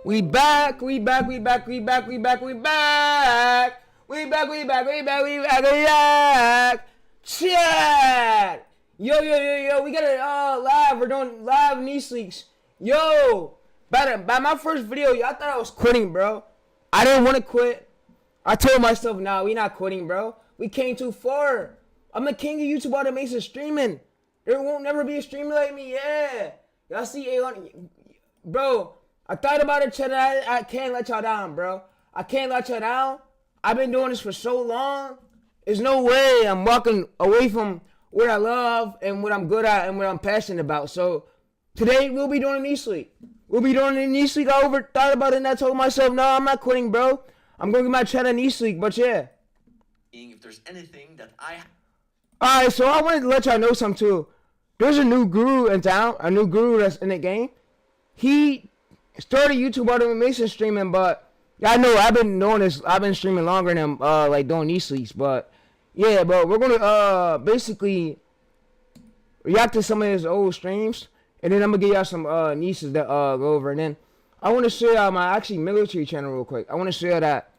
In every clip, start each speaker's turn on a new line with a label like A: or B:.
A: We back, we back, we back, we back, we back, we back. We back, we back, we back, we back, we back. Chat. Yo, we got it live. We're doing live niche leaks. Yo, by my first video, y'all thought I was quitting, bro. I didn't want to quit. I told myself, nah, we not quitting, bro. We came too far. I'm the king of YouTube automation streaming. There won't never be a streamer like me, yeah. Y'all see A1, bro. I thought about it, chat. I can't let y'all down, bro. I can't let y'all down. I've been doing this for so long. There's no way I'm walking away from what I love and what I'm good at and what I'm passionate about. So today we'll be doing a niche leak. We'll be doing a niche leak. I thought about it and I told myself, no, I'm not quitting, bro. I'm going to get my chat a niche leak, but yeah.
B: If there's anything that I...
A: Alright, so I wanted to let y'all know something too. There's a new guru in town, a new guru that's in the game. He started YouTube automation streaming, but y'all know I've been doing this. I've been streaming longer than like doing niche leaks, but yeah, but we're gonna basically react to some of his old streams, and then I'm gonna give y'all some niches that go over, and then I want to show y'all my actually military channel real quick. I want to show y'all that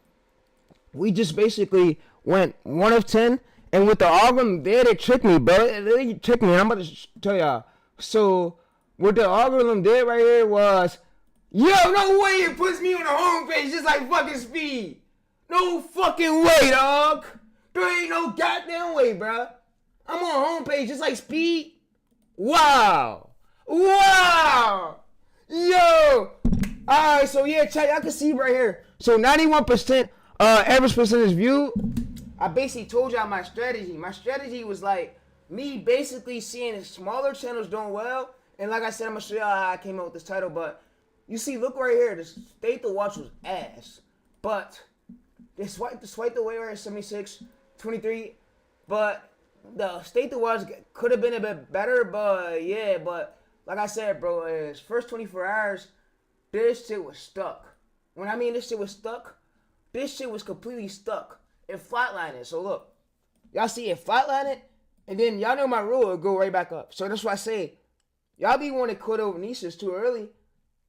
A: we just basically went 1 of 10. And with the algorithm there, they tricked me, bro. They tricked me, and I'm about to tell y'all. So, what the algorithm did right here was, yo, no way it puts me on the homepage just like fucking Speed. No fucking way, dog. There ain't no goddamn way, bro. I'm on homepage just like Speed. Wow. Wow. Yo. Alright, so yeah, chat, y'all can see right here. So, 91% average percentage view. I basically told y'all my strategy. My strategy was like me basically seeing smaller channels doing well. And like I said, I'm going to show y'all how I came up with this title. But you see, look right here. The state to watch was ass. But they swiped away right here, 76, 23. But the state to watch could have been a bit better. But yeah, but like I said, bro, his first 24 hours, this shit was stuck. When I mean this shit was stuck, this shit was completely stuck. It flatlined it. So look, y'all see it flatline it, and then y'all know my rule, it'll go right back up. So that's why I say, y'all be wanting to quit over niches too early.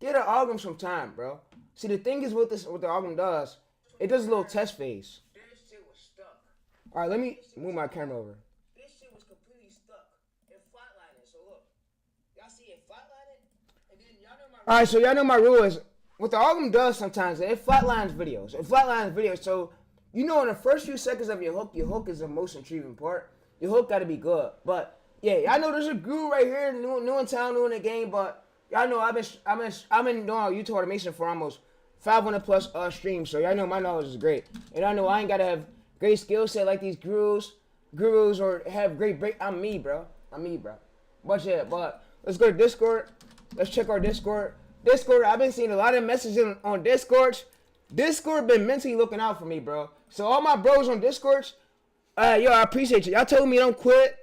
A: Get an algorithm some time, bro. See, the thing is with this, what the algorithm does, it does a little test phase. This shit was stuck. All right, let me move my camera over. This shit was completely stuck. It flatlined it. So look, y'all see it flatline it, and then y'all know my. All right, so y'all know my rule is what the algorithm does sometimes. It flatlines videos. It flatlines videos. So. You know, in the first few seconds of your hook is the most intriguing part. Your hook got to be good. But yeah, y'all know there's a guru right here, new in town, new in the game. But y'all know I've been doing YouTube automation for almost 500 plus streams. So y'all know my knowledge is great, and I know I ain't gotta have great skill set like these gurus, or have great break. I'm me, bro. But yeah, but let's go to Discord. Let's check our Discord. I've been seeing a lot of messages on Discord. Discord been mentally looking out for me, bro. So all my bros on Discord, yo, I appreciate you. Y'all told me don't quit.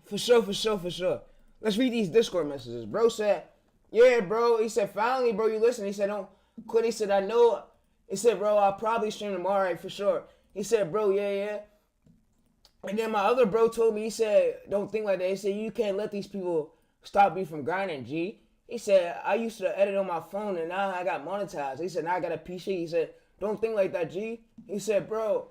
A: For sure. Let's read these Discord messages. Bro said, yeah, bro. He said, finally, bro, you listen. He said, don't quit. He said, I know. He said, bro, I'll probably stream tomorrow, right, for sure. He said, bro, yeah. And then my other bro told me, he said, don't think like that. He said, you can't let these people stop you from grinding, G. He said, I used to edit on my phone and now I got monetized. He said, now I got a PC. He said, don't think like that, G. He said, bro.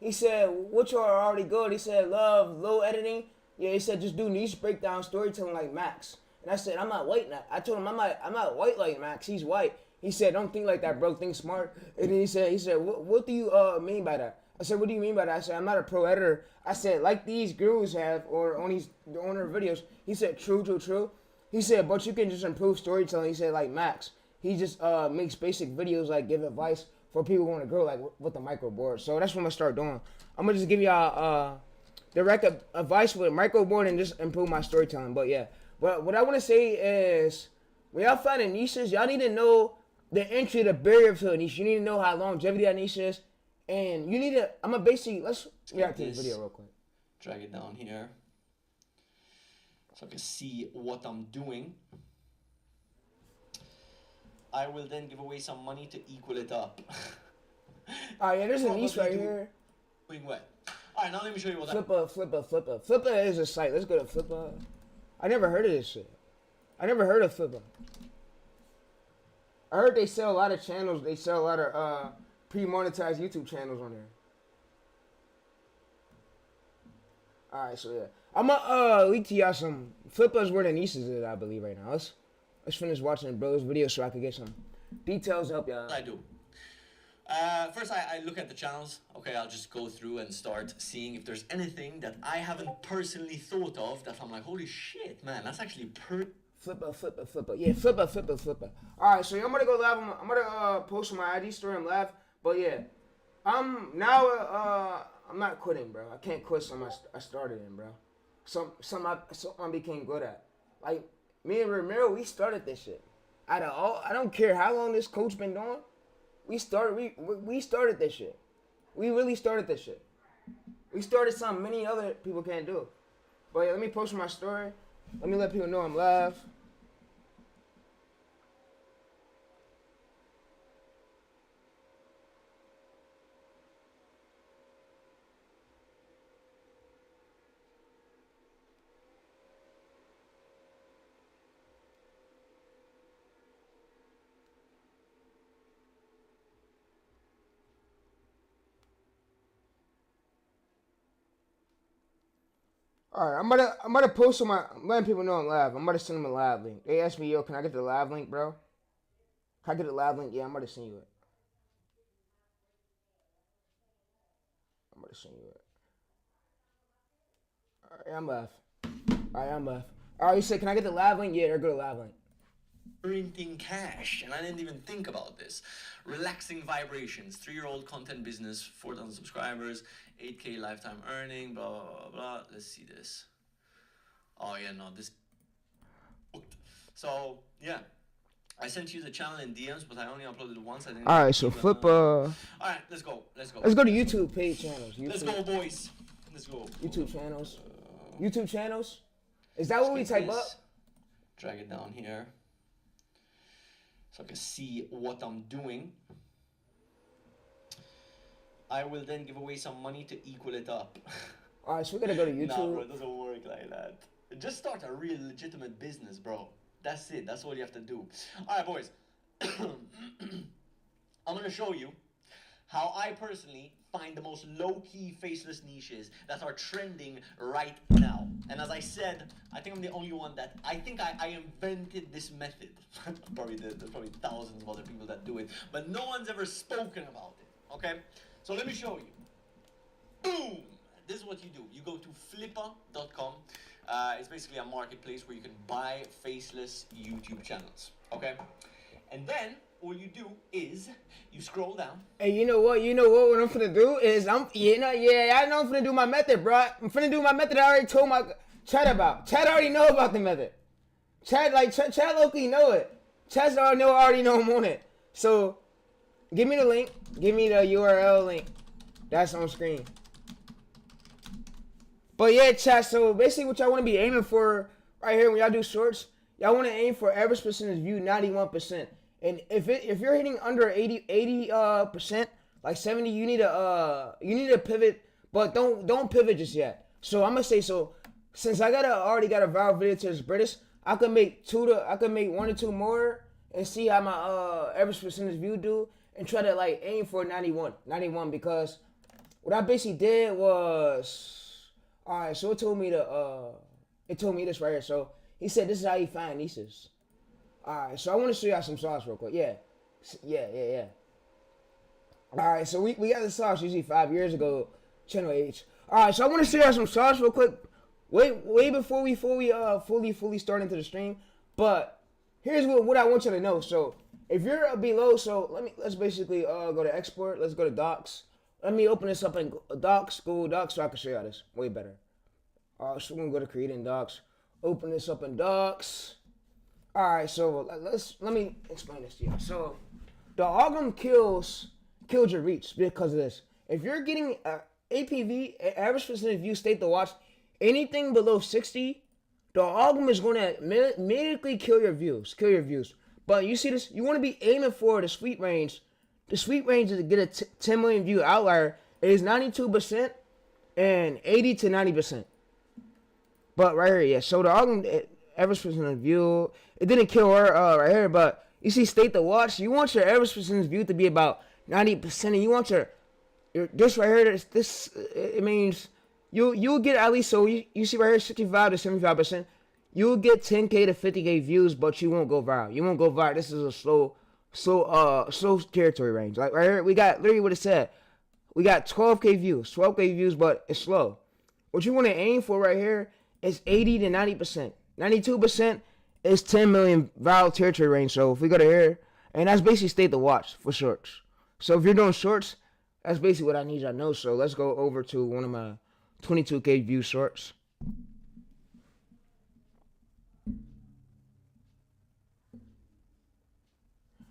A: He said, which are already good. He said, love, low editing. Yeah, he said, just do niche breakdown storytelling like Max. And I said, I'm not white now. I told him, I'm not white like Max. He's white. He said, don't think like that, bro. Think smart. And then he said, what do you mean by that? I said, what do you mean by that? I said, I'm not a pro editor. I said, like these gurus have or on their videos. He said, true. He said, but you can just improve storytelling. He said, like Max. He just makes basic videos, like give advice for people who want to grow, like with the micro board. So that's what I'm going to start doing. I'm going to just give y'all direct advice with micro board and just improve my storytelling. But yeah, but what I want to say is, when y'all finding niches, y'all need to know the entry, the barrier to a niche. You need to know how longevity that niche is. And you need to, I'm going to basically, let's react to this video real quick.
B: Drag it down here, so I can see what I'm doing. I will then give away some money to equal it up.
A: Oh yeah, there's a niche right here.
B: Doing what? Alright, now let me show you what
A: Flipper. Flipper is a site. Let's go to Flipper. I never heard of this shit. I never heard of Flipper. I heard they sell a lot of channels. They sell a lot of pre-monetized YouTube channels on there. All right, so yeah, I'm gonna leak to y'all some flippers where the nieces is, I believe, right now. Let's finish watching the bro's video so I can get some details to help y'all.
B: I do. First, I look at the channels. Okay, I'll just go through and start seeing if there's anything that I haven't personally thought of that I'm like, holy shit, man, that's actually
A: Flipper. Yeah, flipper. All right, so I'm gonna go live. I'm gonna post my IG story. I'm live, but yeah, I'm not quitting, bro. I can't quit something I started in, bro. Something I became good at. Like me and Ramiro, we started this shit. I don't care how long this coach been doing. We started this shit. We really started this shit. We started something many other people can't do. But yeah, let me post my story. Let me let people know I'm live. All right, I'm gonna post on I'm letting people know I'm live. I'm gonna send them a live link. They asked me, yo, can I get the live link, bro? Can I get the live link? Yeah, I'm gonna send you it. All right, I'm live. All right, you said, can I get the live link? Yeah, they're good live link.
B: printing cash, and I didn't even think about this. Relaxing vibrations, 3-year-old content business, 4,000 subscribers, 8K lifetime earning, blah, blah, blah, blah. Let's see this. Oh, yeah, no, this. So, yeah. I sent you the channel in DMs, but I only uploaded once. I didn't.
A: All right, so flip.
B: All right, let's go.
A: Let's go to YouTube page channels. YouTube.
B: Let's go, boys. Let's go.
A: YouTube channels. YouTube channels. Is that what we type up?
B: Drag it down here, so I can see what I'm doing. I will then give away some money to equal it up.
A: All right, so we're gonna go to YouTube.
B: Nah, bro, it doesn't work like that. Just start a real legitimate business, bro. That's it. That's all you have to do. All right, boys. I'm going to show you how I personally find the most low-key faceless niches that are trending right now. And as I said, I think I'm the only one that... I think I invented this method. There's probably thousands of other people that do it. But no one's ever spoken about it. Okay? So let me show you. Boom! This is what you do. You go to flipper.com. It's basically a marketplace where you can buy faceless YouTube channels, okay? And then all you do is you scroll down.
A: Hey, you know what? What I'm finna do is I know I'm finna do my method, bro. I'm finna do my method. I already told my chat about. Chat already know about the method. Chat locally know it. Chat already know I'm on it. So give me the link. Give me the URL link. That's on screen. But yeah, chat, so basically what y'all want to be aiming for right here when y'all do shorts, y'all want to aim for average percentage view 91%. And if you're hitting under 80%, like 70, you need to pivot, but don't pivot just yet. So I'm gonna say, so since I already got a viral video to this British, I could make 1 or 2 more and see how my average percentage view do and try to like aim for 91 because what I basically did was, all right, so it told me this right here. So he said this is how you find nieces. All right, so I want to show y'all some sauce real quick. Yeah. All right, so we got the sauce usually 5 years ago, channel H. All right, so I want to show y'all some sauce real quick. Way before we fully start into the stream. But here's what I want you to know. So if you're below, so let's basically go to export. Let's go to docs. Let me open this up in docs, Google Docs, so I can show y'all this way better. All right, so we're gonna go to create in docs. Open this up in docs. All right, so let me explain this to you. So the algorithm killed your reach because of this. If you're getting APV, average percentage view state to watch, anything below 60, the algorithm is going to immediately kill your views. But you see this, you want to be aiming for the sweet range. The sweet range is to get a 10 million view outlier. It is 92% and 80 to 90%. But right here, yeah. So the algorithm average percent of view, it didn't kill her right here, but You see, state the watch. You want your average percentage view to be about 90%, and you want your this right here. This it means you'll get at least, so you see right here 65 to 75%. You'll get 10K to 50K views, but you won't go viral. You won't go viral. This is a slow territory range. Like right here, we got literally what it said. We got 12K views, but it's slow. What you want to aim for right here is 80 to 90%. 92% is 10 million viral territory range. So if we go to here, and that's basically state the watch for shorts. So if you're doing shorts, that's basically what I need y'all to know. So let's go over to one of my 22K view shorts.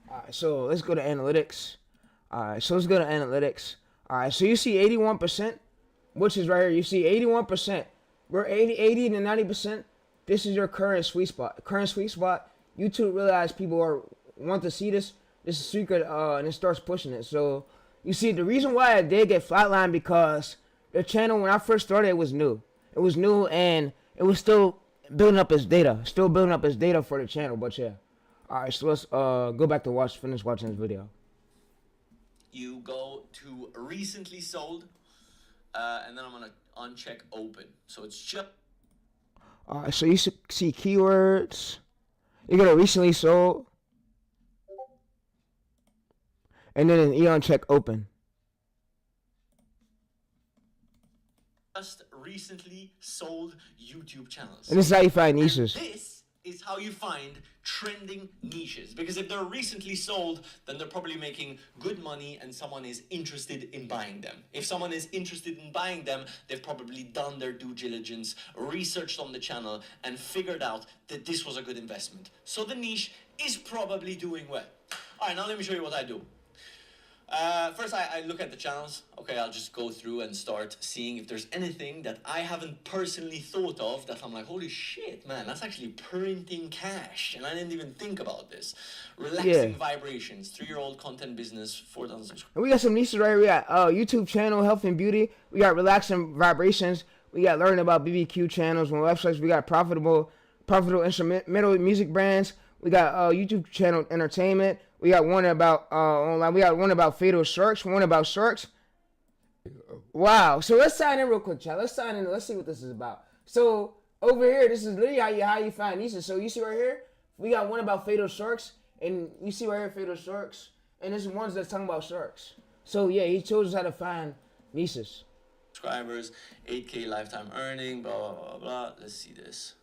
A: Alright, so let's go to analytics. Alright, so let's go to analytics. Alright, so you see 81%, which is right here. You see 81%. We're 80 to 90%. This is your current sweet spot. Current sweet spot. YouTube realized people want to see this. This is secret, and it starts pushing it. So you see, the reason why I did get flatlined because the channel when I first started it was new. It was new and it was still building up its data. Still building up its data for the channel. But yeah. Alright, so let's go back to finish watching this video.
B: You go to recently sold, and then I'm gonna uncheck open. So it's just.
A: Alright, so you see keywords. You go to recently sold, and then you uncheck open.
B: Just recently sold YouTube channels.
A: And this is how you find niches.
B: And this is how you find trending niches, because if they're recently sold, then they're probably making good money and someone is interested in buying them. If someone is interested in buying them, they've probably done their due diligence, researched on the channel, and figured out that this was a good investment. So the niche is probably doing well. All right, now let me show you what I do. First, I look at the channels. Okay, I'll just go through and start seeing if there's anything that I haven't personally thought of that I'm like, holy shit, man, that's actually printing cash, and I didn't even think about this. Relaxing vibrations, 3-year-old content business, 4,000 subscribers.
A: And we got some niches right here. We got YouTube channel, health and beauty. We got relaxing vibrations. We got learning about BBQ channels on websites. We got profitable instrumental music brands. We got YouTube channel entertainment. We got one about online. We got one about fatal sharks. One about sharks. Wow. So let's sign in real quick, chat. Let's sign in. Let's see what this is about. So over here, this is literally how you find niches. So you see right here, we got one about fatal sharks, and you see right here fatal sharks, and this is ones that's talking about sharks. So yeah, he shows us how to find niches.
B: Subscribers, 8K lifetime earning, blah blah blah blah. Let's see this.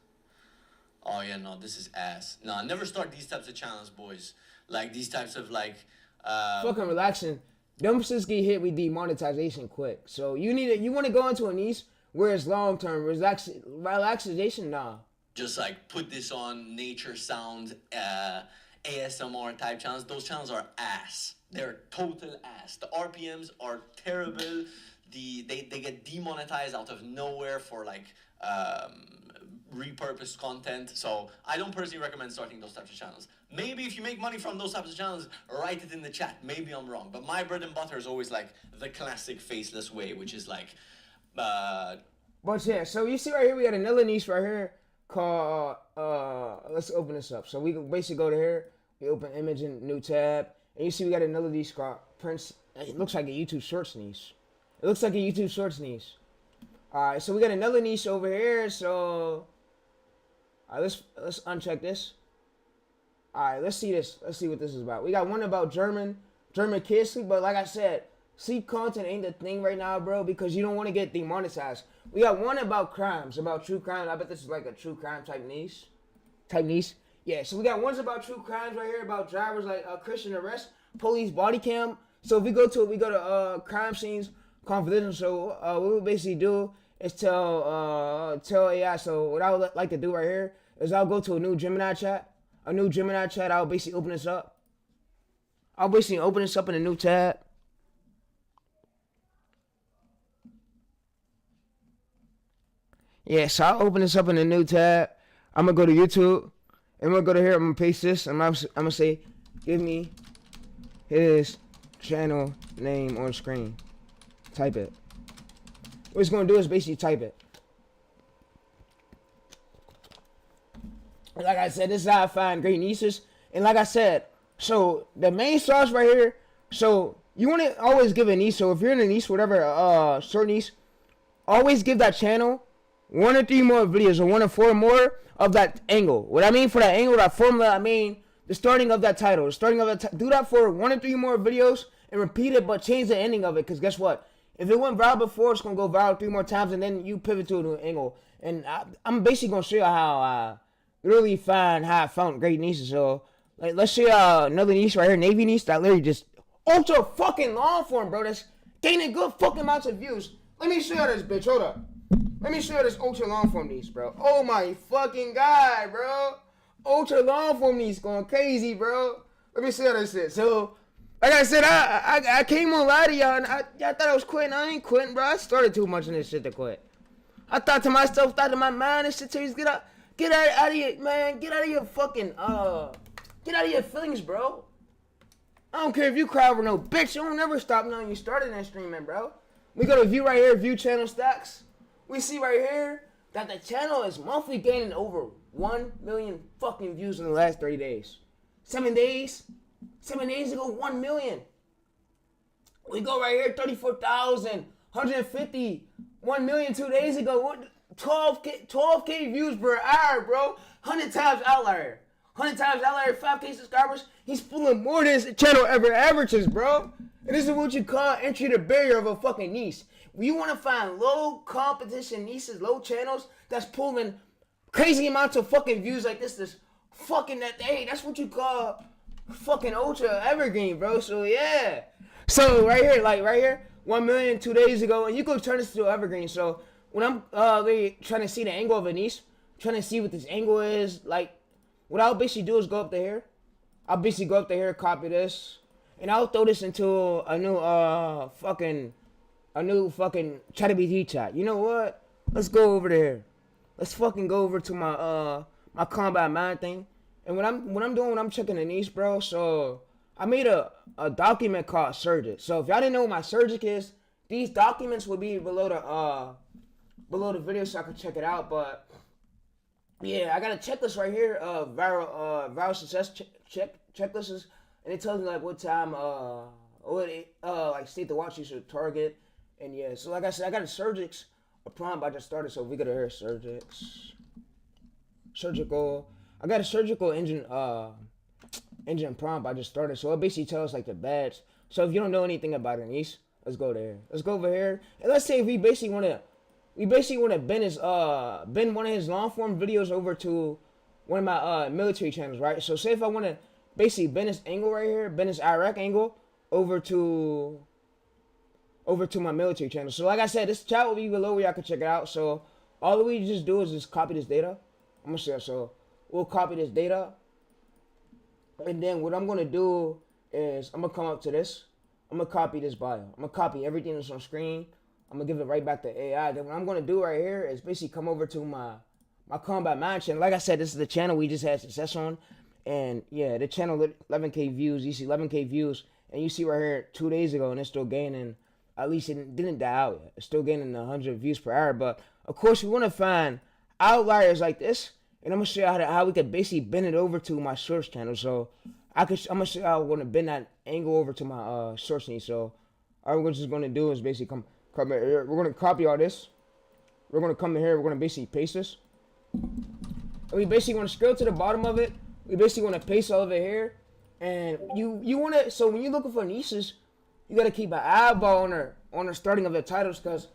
B: Oh yeah, no, this is ass. No, never start these types of channels, boys. Like these types of like
A: fucking relaxing. Them shits get hit with demonetization quick. So you want to go into a niche where it's long term. Relaxation, nah.
B: Just like put this on nature sound, ASMR type channels. Those channels are ass. They're total ass. The RPMs are terrible. They get demonetized out of nowhere for like repurposed content. So I don't personally recommend starting those types of channels. Maybe if you make money from those types of channels, write it in the chat. Maybe I'm wrong, but my bread and butter is always like the classic faceless way, which is like
A: but yeah, so you see right here we got another niche right here called let's open this up. So we can basically go to here, we open image in new tab, and you see we got another niche called Prince. It looks like a YouTube Shorts niche. It looks like a YouTube Shorts niche. Alright, so we got another niche over here, so let's uncheck this. Alright, let's see this. Let's see what this is about. We got one about German kids sleep, but like I said, sleep content ain't the thing right now, bro, because you don't want to get demonetized. We got one about crimes, about true crime. I bet this is like a true crime type niche. Yeah, so we got ones about true crimes right here, about drivers like Christian arrest, police body cam. So if we go to crime scenes confidential. So what we basically do is tell AI. So what I would like to do right here is I'll go to a new Gemini chat. I'll basically open this up. I'll basically open this up in a new tab. Yeah, so I'll open this up in a new tab. I'm gonna go to YouTube. And I'm gonna go to here. I'm gonna paste this. I'm gonna say, give me his channel name on screen. Type it. What it's gonna do is basically type it. Like I said, this is how I find great niches. And like I said, So the main sauce right here. So you want to always give a niche. So if you're in a niche, whatever, short niche, always give that channel 1 or 3 more videos, or 1 or 4 more of that angle. What I mean for that angle, that formula, I mean the starting of that title, the starting of that. Do that for 1 or 3 more videos and repeat it, but change the ending of it. Cause guess what? If it went viral before, it's gonna go viral 3 more times, and then you pivot to a new angle. And I'm basically gonna show you how I really find how I found great niches. So like, let's see another niche right here, Navy niche that literally just ultra fucking long form, bro. That's gaining good fucking amounts of views. Let me show you this bitch. Hold up. Let me show you this ultra long form niche, bro. Oh my fucking god, bro. Ultra long form niche going crazy, bro. Let me show you this shit. So, like I said, I came on lie to y'all, and y'all thought I was quitting. I ain't quitting, bro. I started too much in this shit to quit. I thought to myself, thought to my mind, this shit to get out of here, man. Get out of your fucking, get out of your feelings, bro. I don't care if you cry over no bitch. You don't never stop knowing you started that streaming, bro. We go to view right here, view channel stacks. We see right here that the channel is monthly gaining over 1 million fucking views in the last 30 days. 7 days? 7 days ago, 1 million. We go right here, 34,000, 150, 1 million 2 days ago. 12K views per hour, bro. 100 times outlier. 100 times outlier, 5K subscribers. He's pulling more than his channel ever averages, bro. And this is what you call entry the barrier of a fucking niche. You want to find low competition niches, low channels that's pulling crazy amounts of fucking views like this fucking hey, that's what you call fucking ultra evergreen, bro. So yeah. So right here, 1 million 2 days ago, and you could turn this to evergreen. So when I'm really trying to see the angle of a niche, trying to see what this angle is, like what I'll basically do is go up to here. I'll basically go up to here, copy this, and I'll throw this into a new fucking ChatGPT chat. You know what? Let's go over there. Let's fucking go over to my my combat mind thing. And when I'm checking the niche, bro. So I made a document called Surgic. So if y'all didn't know what my Surgic is, these documents will be below the video so I can check it out. But yeah, I got a checklist right here of viral success checklists, and it tells me like what time like state to watch you should target. And yeah, so like I said, I got a Surgix, a prompt I just started, so we go to here, surgical. I got a surgical engine prompt I just started, so it basically tells like the badge. So if you don't know anything about it, niche, let's go there. Let's go over here, and let's say if we basically want to bend one of his long form videos over to one of my military channels, right? So say if I want to basically bend this angle right here, bend this Iraq angle over to my military channel. So like I said, this chat will be below where y'all can check it out. So all we just do is just copy this data. I'm gonna share. So we'll copy this data, and then what I'm gonna do is I'm gonna come up to this. I'm gonna copy this bio. I'm gonna copy everything that's on screen. I'm gonna give it right back to AI. Then what I'm gonna do right here is basically come over to my combat mind channel. Like I said, this is the channel we just had success on, and yeah, the channel 11K views. You see 11K views, and you see right here 2 days ago, and it's still gaining. At least it didn't die out yet. It's still gaining 100 views per hour. But of course, we want to find outliers like this, and I'm gonna show you how we could basically bend it over to my source channel. So I'm gonna show you how we're gonna bend that angle over to my source niche. So all we're just gonna do is basically come here. We're gonna copy all this. We're gonna come in here. We're gonna basically paste this. And we basically want to scroll to the bottom of it. We basically want to paste all of it here. And you want to, so when you're looking for niches, you got to keep an eyeball on the starting of their titles, because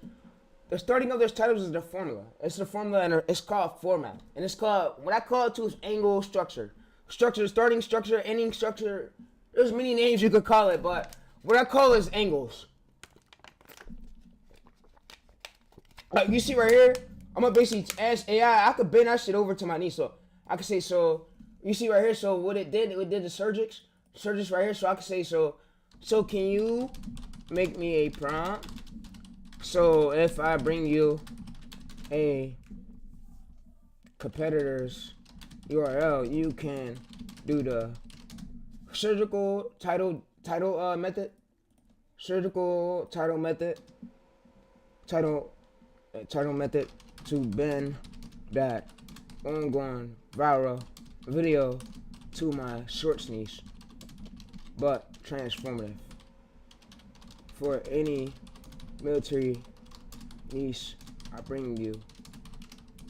A: the starting of their titles is the formula. It's the formula, and it's called format. And it's called, what I call it too is angle structure. Structure, starting structure, ending structure. There's many names you could call it, but what I call it is angles. Like you see right here, I'm gonna basically ask AI. I could bend that shit over to my niche. So I could say, so you see right here. So what it did the Surgix right here. So I could say, so can you make me a prompt? So if I bring you a competitor's URL, you can do the surgical title method. Surgical title method. Title method to bend that ongoing viral video to my shorts niche. but transformative for any military niche I bring you,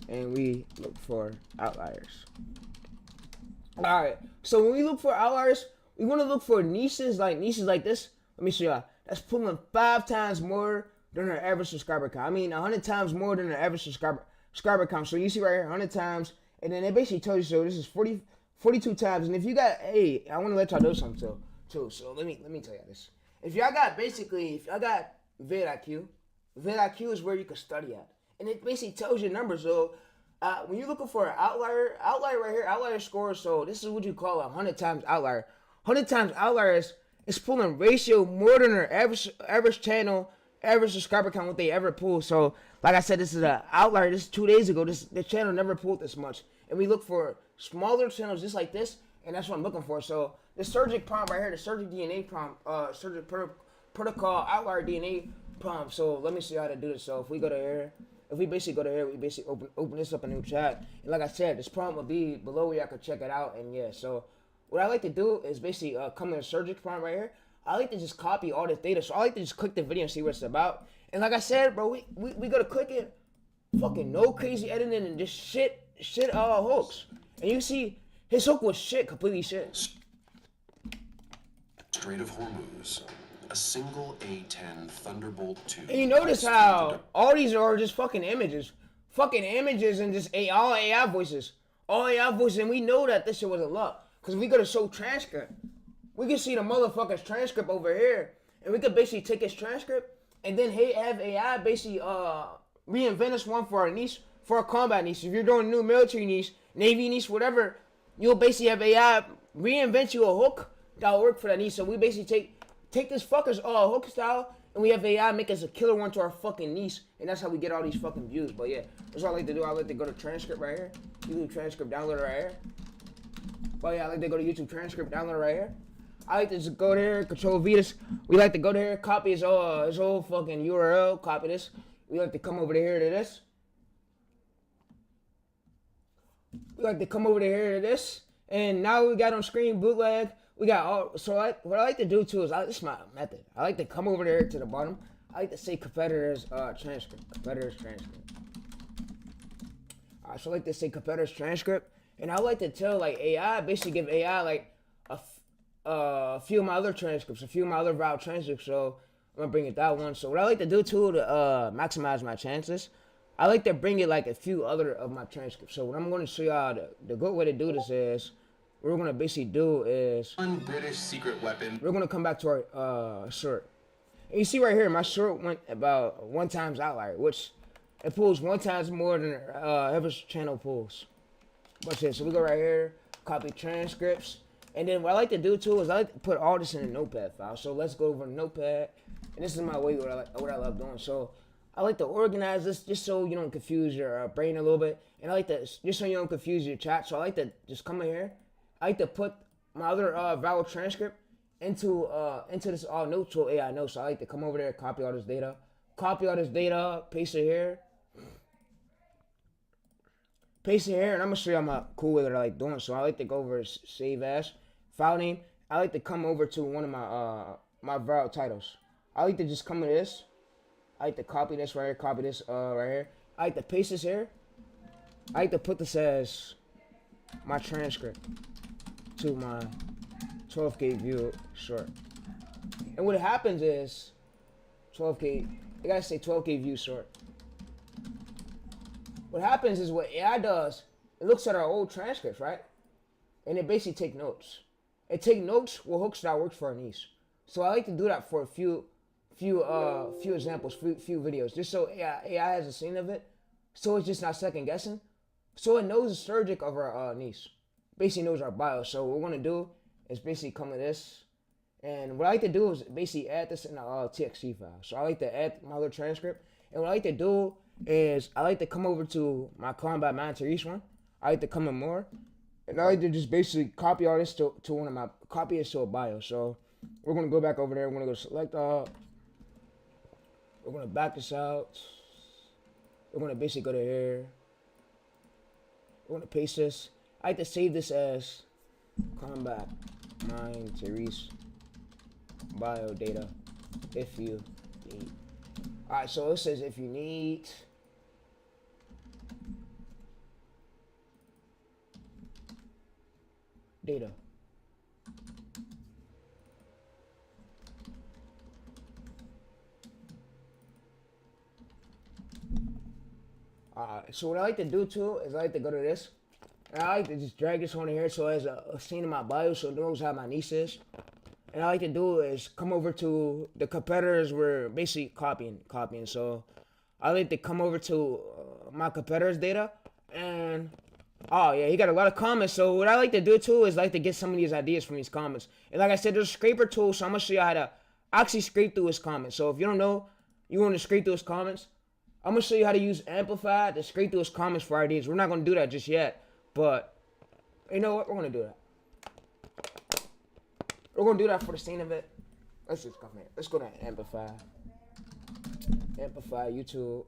A: and we look for outliers. Alright, so when we look for outliers, we want to look for niches like this. Let me show y'all. That's pulling 5 times more than our average subscriber count. I mean, 100 times more than our average subscriber count. So you see right here, 100 times, and then it basically tells you, so this is 42 times. And if you got, hey, I want to let y'all know something too. So let me tell y'all this. If y'all got vidIQ is where you can study at, and it basically tells you numbers. So when you're looking for an outlier right here, outlier score. So this is what you call a 100 times outlier. 100 times outlier is pulling ratio more than our average channel, average subscriber count, what they ever pull. So like I said, this is an outlier. This is 2 days ago. The channel never pulled this much, and we look for smaller channels just like this, and that's what I'm looking for. So the Surgic prompt right here, the Surgic DNA prompt, Surgic protocol outlier DNA prompt. So let me see how to do this. So if we go to here, we basically open this up a new chat, and like I said, this prompt will be below where y'all can check it out. And yeah, so what I like to do is basically come to the Surgic prompt right here. I like to just copy all this data, so I like to just click the video and see what it's about. And like I said, bro, we gotta click it, fucking no crazy editing and just shit hooks. And you see his hook was shit, completely shit.
C: Strait of Hormuz, a single A-10 Thunderbolt 2.
A: And you notice how all these are just fucking images and just all AI voices, and we know that this shit was a lot. Cause we gotta show transcript. We can see the motherfucker's transcript over here, and we could basically take his transcript and then have AI basically reinvent us one for our niche, for our combat niche. If you're doing a new military niche, Navy niche, whatever, you'll basically have AI reinvent you a hook that'll work for that niche. So we basically take this fucker's hook style, and we have AI make us a killer one to our fucking niche, and that's how we get all these fucking views. But yeah, that's what I like to do. I like to go to transcript right here, YouTube transcript downloader right here. But yeah, I like to go to YouTube transcript downloader right here. I like to just go there, Control V this. We like to go there, copy his whole fucking URL, copy this. We like to come over to here to this. And now we got on screen bootleg. We got all, so what I like to do too is, this is my method. I like to come over there to the bottom. I like to say competitors transcript. Alright, so I like to say competitors transcript. And I like to tell like AI, basically give AI like a few of my other transcripts, a few of my other route transcripts. So I'm gonna bring it that one. So what I like to do too to maximize my chances, I like to bring it like a few other of my transcripts. So what I'm gonna show y'all, the good way to do this is, what we're gonna basically do is,
C: one British secret weapon.
A: We're gonna come back to our short. And you see right here, my short went about 1 times outlier, which it pulls 1 times more than average channel pulls. But yeah, so we go right here, copy transcripts, and then what I like to do too is I like to put all this in a notepad file. So let's go over notepad, and this is my way what I love doing. So I like to organize this just so you don't confuse your brain a little bit, and I like to just so you don't confuse your chat. So I like to just come in here. I like to put my other vowel transcript into this note tool AI notes. So I like to come over there, copy all this data, paste it here. And I'm gonna show you my cool way that I like doing. So I like to go over save as file name. I like to come over to one of my vowel titles. I like to just come to this. I like to copy this right here, copy this right here. I like to paste this here. I like to put this as my transcript to my 12K view short. And what happens is 12K, I gotta say 12K view short. What happens is what AI does, it looks at our old transcripts, right? And it basically take notes. It take notes what hooks that works for our niche. So I like to do that for a few examples, few videos, just so AI has a scene of it. So it's just not second guessing. So it knows the surgic of our niche. Basically knows our bio. So what we're gonna do is basically come to this. And what I like to do is basically add this in a TXT file. So I like to add my other transcript. And what I like to do is I like to come over to my combat monitor each one. I like to come in more. And I like to just basically copy all this to one of my, copy it to a bio. So we're gonna go back over there. We're gonna go select all. We're gonna back this out. We're gonna basically go to here. We're gonna paste this. I like to save this as combat mine Therese bio data if you need. Alright, so it says if you need. Data. So what I like to do too is I like to go to this. And I like to just drag this on here so it has a scene in my bio so it knows how my niche is. And I like to do is come over to the competitors we're basically copying. So I like to come over to my competitors' data and oh yeah, he got a lot of comments. So what I like to do too is like to get some of these ideas from these comments. And like I said, there's a scraper tool, so I'm gonna show you how to actually scrape through his comments. So if you don't know, you want to scrape through his comments, I'm gonna show you how to use Amplify to scrape through his comments for ideas. We're not gonna do that just yet, but you know what? We're gonna do that. We're gonna do that for the scene of it. Let's just come here. Let's go to Amplify. Amplify YouTube.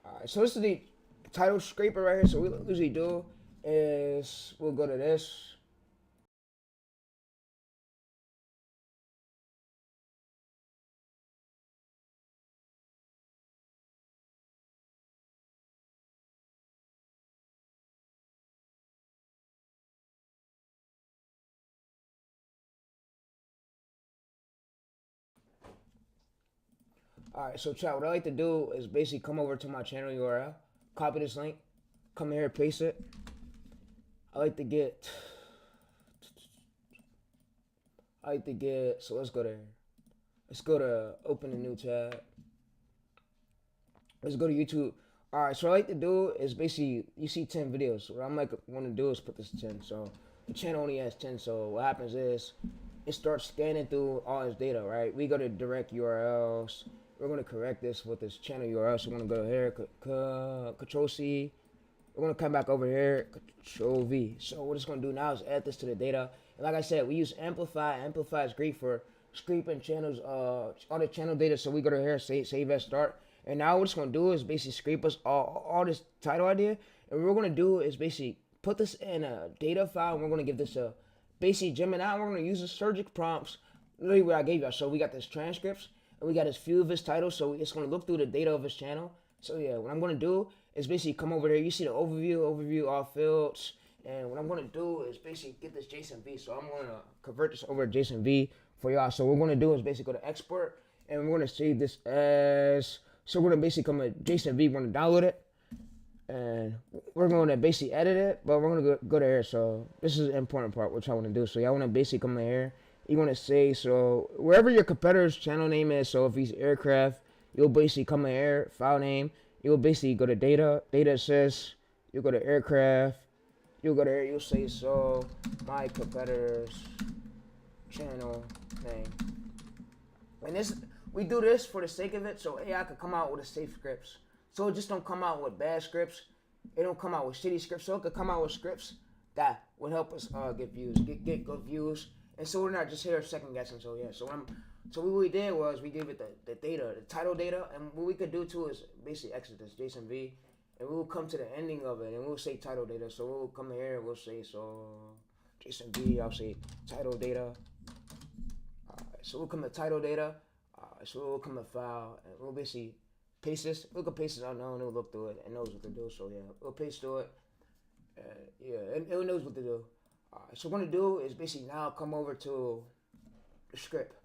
A: Alright, so this is the title scraper right here. So what we usually do is we'll go to this. Alright, so chat, what I like to do is basically come over to my channel URL, copy this link, come here, paste it. I like to get, so let's go there. Let's go to open a new tab. Let's go to YouTube. Alright, so what I like to do is basically, you see 10 videos. What I'm like want to do is put this 10. So the channel only has 10. So what happens is it starts scanning through all his data, right? We go to direct URLs. We're going to correct this with this channel URL. So we're going to go here, Control C. We're going to come back over here, Control V. So what it's going to do now is add this to the data. And like I said, we use Amplify. Amplify is great for scraping channels, all the channel data. So we go to here, save as start. And now what it's going to do is basically scrape us all this title idea. And what we're going to do is basically put this in a data file. And we're going to give this a basically Gemini. We're going to use the surgic prompts, literally what I gave y'all. So we got this transcripts. And we got his few of his titles, so it's going to look through the data of his channel. So yeah, what I'm going to do is basically come over there. You see the overview, all fields. And what I'm going to do is basically get this JSON-V. So I'm going to convert this over to JSON-V for y'all. So what we're going to do is basically go to export. And we're going to save this as, so we're going to basically come to JSON-V. We're going to download it. And we're going to basically edit it, but we're going to go to here. So this is the important part, which I want to do. So y'all want to basically come in here. You want to say, so wherever your competitor's channel name is, so if he's aircraft, you'll basically come in here, file name, you'll basically go to data assist, you'll go to aircraft, you'll go to here, you'll say, so my competitor's channel name. And this, we do this for the sake of it, so AI could come out with a safe scripts. So it just don't come out with bad scripts, it don't come out with shitty scripts, so it could come out with scripts that would help us get views, get good views. And so we're not just here second guessing. So yeah, so what we did was we gave it the data, the title data, and what we could do too is basically exit this JSON-V, and we'll come to the ending of it, and we'll say title data. So we'll come here, and we'll say so JSON-V. I'll say title data. So we'll come to title data. So we'll come to file, and we'll basically paste this. We can paste this unknown. It'll look through it and knows what to do. So yeah, we'll paste through it. Yeah, and it knows what to do. So what we're going to do is basically now come over to the script.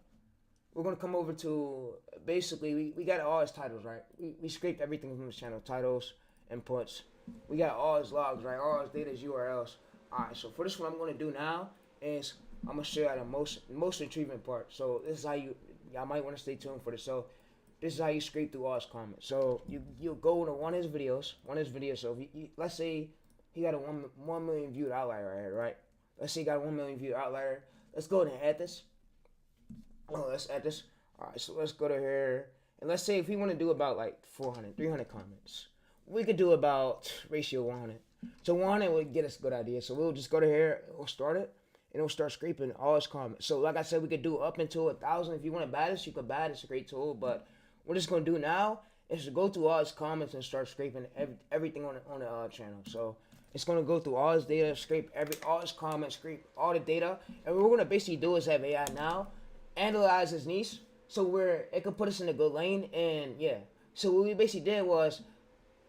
A: we're gonna come over to basically we got all his titles, right? We scraped everything from his channel, titles, inputs. We got all his logs, right? All his data, his URLs. Alright, so for this one I'm gonna do now is I'm gonna show you the most retrieving part. So this is how y'all might want to stay tuned for this. So this is how you scrape through all his comments. So you go to one of his videos. So if let's say he got a 1 million viewed outlier right here, right? Let's say he got a 1 million viewed outlier. Let's go ahead and add this. Oh, let's add this. Alright, so let's go to here. And let's say if we want to do about like 300 comments. We could do about ratio 100. So 100 would get us a good idea. So we'll just go to here, we'll start it, and it'll start scraping all his comments. So like I said, we could do up until 1,000. If you want to buy this, you could buy it. It's a great tool. But what it's going to do now is to go through all his comments and start scraping everything on the channel. So it's going to go through all his data, scrape all his comments, scrape all the data. And what we're going to basically do is have AI now analyze his niche, so where it could put us in a good lane. And yeah, so what we basically did was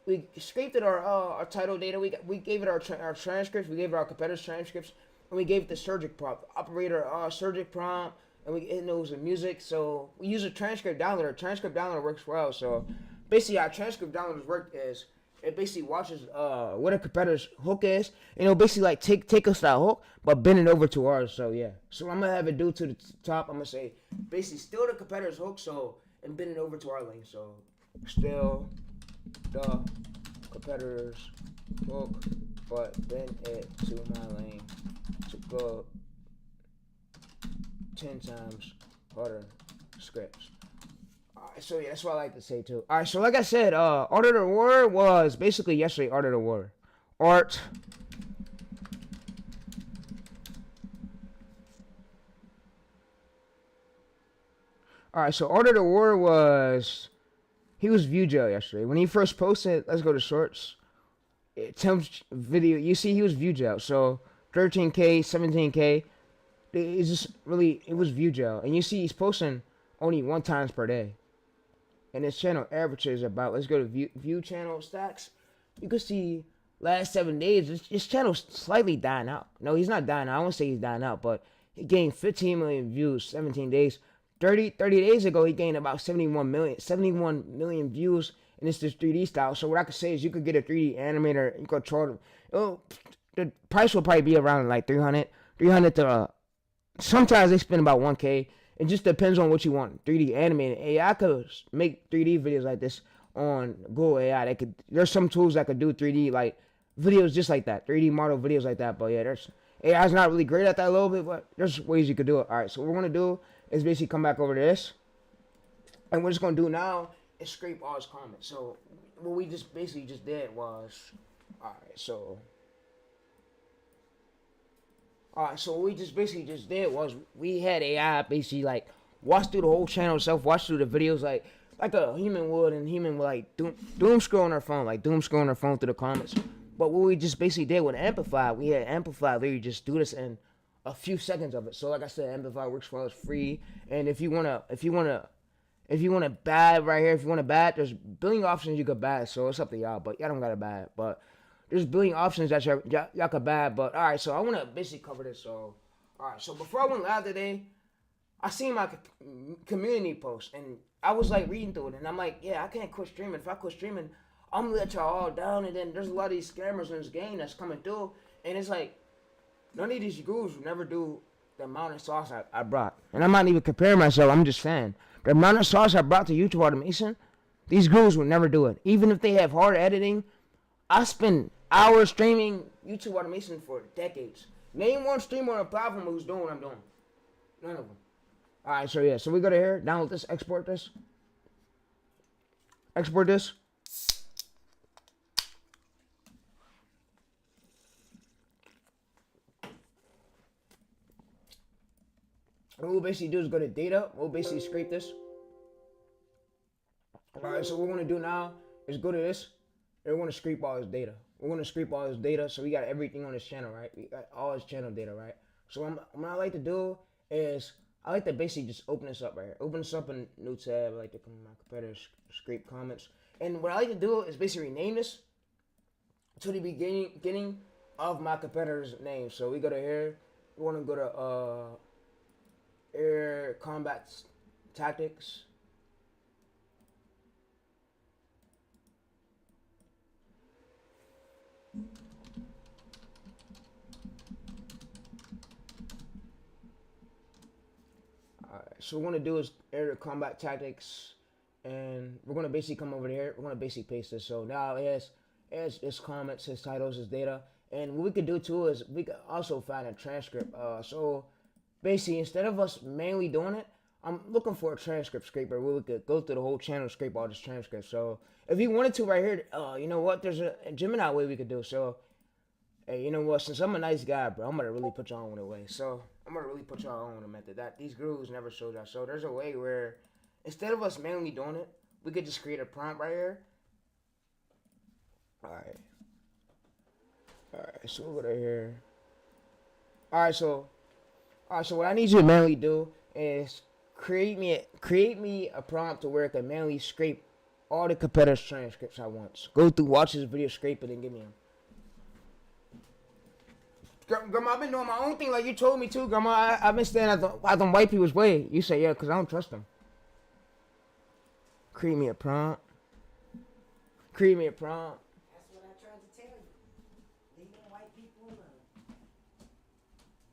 A: we scraped it our title data. We gave it our transcripts. We gave it our competitors' transcripts, and we gave it the surgic prompt, operator surgic prompt, and it knows the music. So we use a transcript downloader. Transcript downloader works well. So basically, how transcript downloaders work is it basically watches what a competitor's hook is, and it'll basically like take us that hook, but bend it over to ours. So yeah, so I'm gonna have it do to the top. I'm gonna say basically steal the competitor's hook, so and bend it over to our lane. So steal the competitor's hook, but bend it to my lane to go 10 times harder scripts. Alright, so yeah, that's what I like to say too. Alright, so like I said, Art of the War was basically yesterday. Art of the War. Art. Alright, so Art of the War was, he was view jail yesterday. When he first posted, let's go to shorts. Tim's video, you see he was view jail. So 13K, 17K. It's just really, it was view jail. And you see he's posting only 1 times per day. And his channel averages about, let's go to view channel stacks. You can see last 7 days, his channel's slightly dying out. No, he's not dying out. I won't say he's dying out, but he gained 15 million views, 17 days. 30 days ago, he gained about 71 million views, and it's this 3D style. So what I could say is you could get a 3D animator, you could charge him. Oh, the price will probably be around like 300 to, sometimes they spend about 1K. It just depends on what you want. 3D animated AI could make 3D videos like this on Google AI. There's some tools that could do 3D like videos just like that, 3D model videos like that. But yeah, AI's not really great at that a little bit, but there's ways you could do it. All right, so what we're gonna do is basically come back over to this, and what we're just gonna do now is scrape all his comments. So what we just basically just did was, all right, so what we just basically just did was we had AI basically like watch through the whole channel itself, watch through the videos like a human would, and human would like doom scrolling our phone, through the comments. But what we just basically did with Amplify, we had Amplify literally just do this in a few seconds of it. So like I said, Amplify works well, it's free. And if you wanna buy right here, if you wanna buy it, there's billion options you could buy. So it's up to y'all, but y'all don't gotta buy it. But there's billion options that y'all could buy. But all right, so I wanna basically cover this. So all right, so before I went live today, I seen my community post, and I was like reading through it, and I'm like, yeah, I can't quit streaming. If I quit streaming, I'm gonna let y'all all down. And then there's a lot of these scammers in this game that's coming through, and it's like none of these gurus will never do the amount of sauce I brought. And I'm not even comparing myself. I'm just saying the amount of sauce I brought to YouTube automation, these gurus will never do it. Even if they have hard editing, I spend hours streaming YouTube automation for decades. Name one streamer on a platform who's doing what I'm doing. None of them. Alright, so yeah, so we go to here, download this, export this. Export this. And what we'll basically do is go to data. We'll basically scrape this. Alright, so what we're going to do now is go to this. And we're going to scrape all his data. We're going to scrape all his data. So we got everything on his channel, right? We got all his channel data, right? So what I like to do is I like to basically just open this up right here. Open this up in a new tab. I like to come to my competitors, scrape comments. And what I like to do is basically rename this to the beginning of my competitor's name. So we go to here. We want to go to air combat tactics. Alright, so what we're gonna do is area combat tactics, and we're gonna basically come over here. We're gonna basically paste this. So now it has its comments, his titles, his data, and what we could do too is we could also find a transcript. So basically, instead of us manually doing it, I'm looking for a transcript scraper where we could go through the whole channel, scrape all this transcript. So if you wanted to right here, you know what? There's a Gemini way we could do. So hey, you know what? Since I'm a nice guy, bro, I'm gonna really put y'all on the way. So I'm gonna really put y'all on the method that these gurus never showed y'all. So there's a way where instead of us manually doing it, we could just create a prompt right here. Alright, so we'll go to here. Alright, so what I need you to manually do is create me a prompt to where it can manually scrape all the competitors' transcripts at once. Go through, watch this video, scrape it, and give me them. Grandma, I've been doing my own thing like you told me to, Grandma. I've been staying at them white people's way. You say, yeah, because I don't trust them. Create me a prompt. Create me a prompt.
D: That's what I tried to tell you. Leave them white people alone.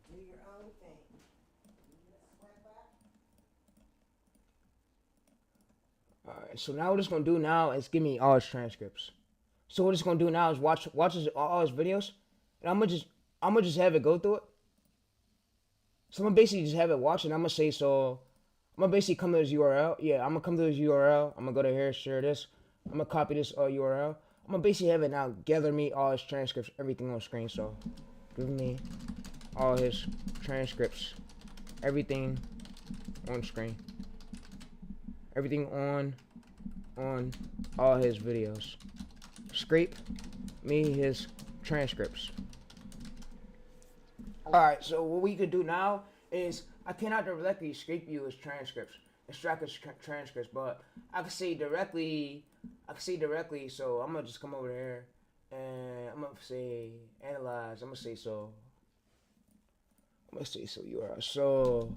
D: Do your own thing.
A: Alright, so now what it's going to do now is give me all his transcripts. So what it's going to do now is watch all his videos. And I'm gonna just have it go through it. So I'm gonna basically just have it watch it. I'm gonna say so. I'm gonna basically come to this URL. Yeah, I'm gonna come to this URL. I'm gonna go to here, share this. I'm gonna copy this URL. I'm gonna basically have it now gather me all his transcripts, everything on screen. So give me all his transcripts, everything on screen, everything on all his videos. Scrape me his transcripts. Alright, so what we could do now is I cannot directly scrape you his transcripts, extract his transcripts, but I can say directly, so I'm gonna just come over here and I'm gonna say analyze, I'm gonna say so URL. So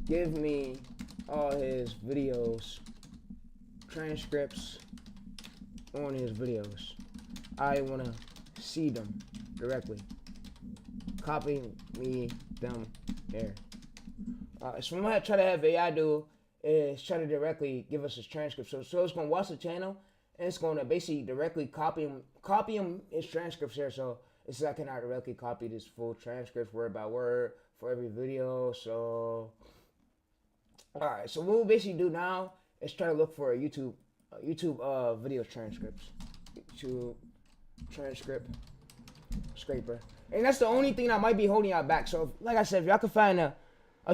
A: give me all his videos, transcripts on his videos. I wanna see them directly. Copy me them there. So what I'm gonna try to have AI do is try to directly give us his transcript. So it's gonna watch the channel and it's gonna basically directly copy him his transcripts here. So it's like I cannot directly copy this full transcript word by word for every video. So alright, so what we'll basically do now is try to look for a YouTube video transcripts. YouTube transcript scraper. And that's the only thing that might be holding y'all back. So, like I said, if y'all could find a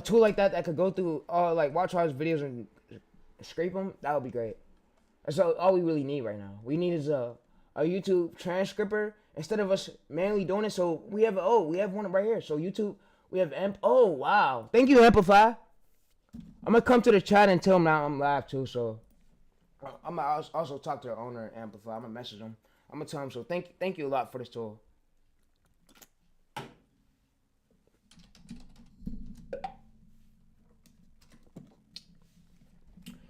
A: tool like that could go through, like watch all his videos and scrape them, that would be great. That's all we really need right now. We need is a YouTube transcriptor instead of us manually doing it. So we have one right here. So YouTube, we have oh wow, thank you Amplify. I'm gonna come to the chat and tell him now I'm live too. So I'm gonna also talk to the owner and Amplify. I'm gonna message him. I'm gonna tell him. So thank you a lot for this tool.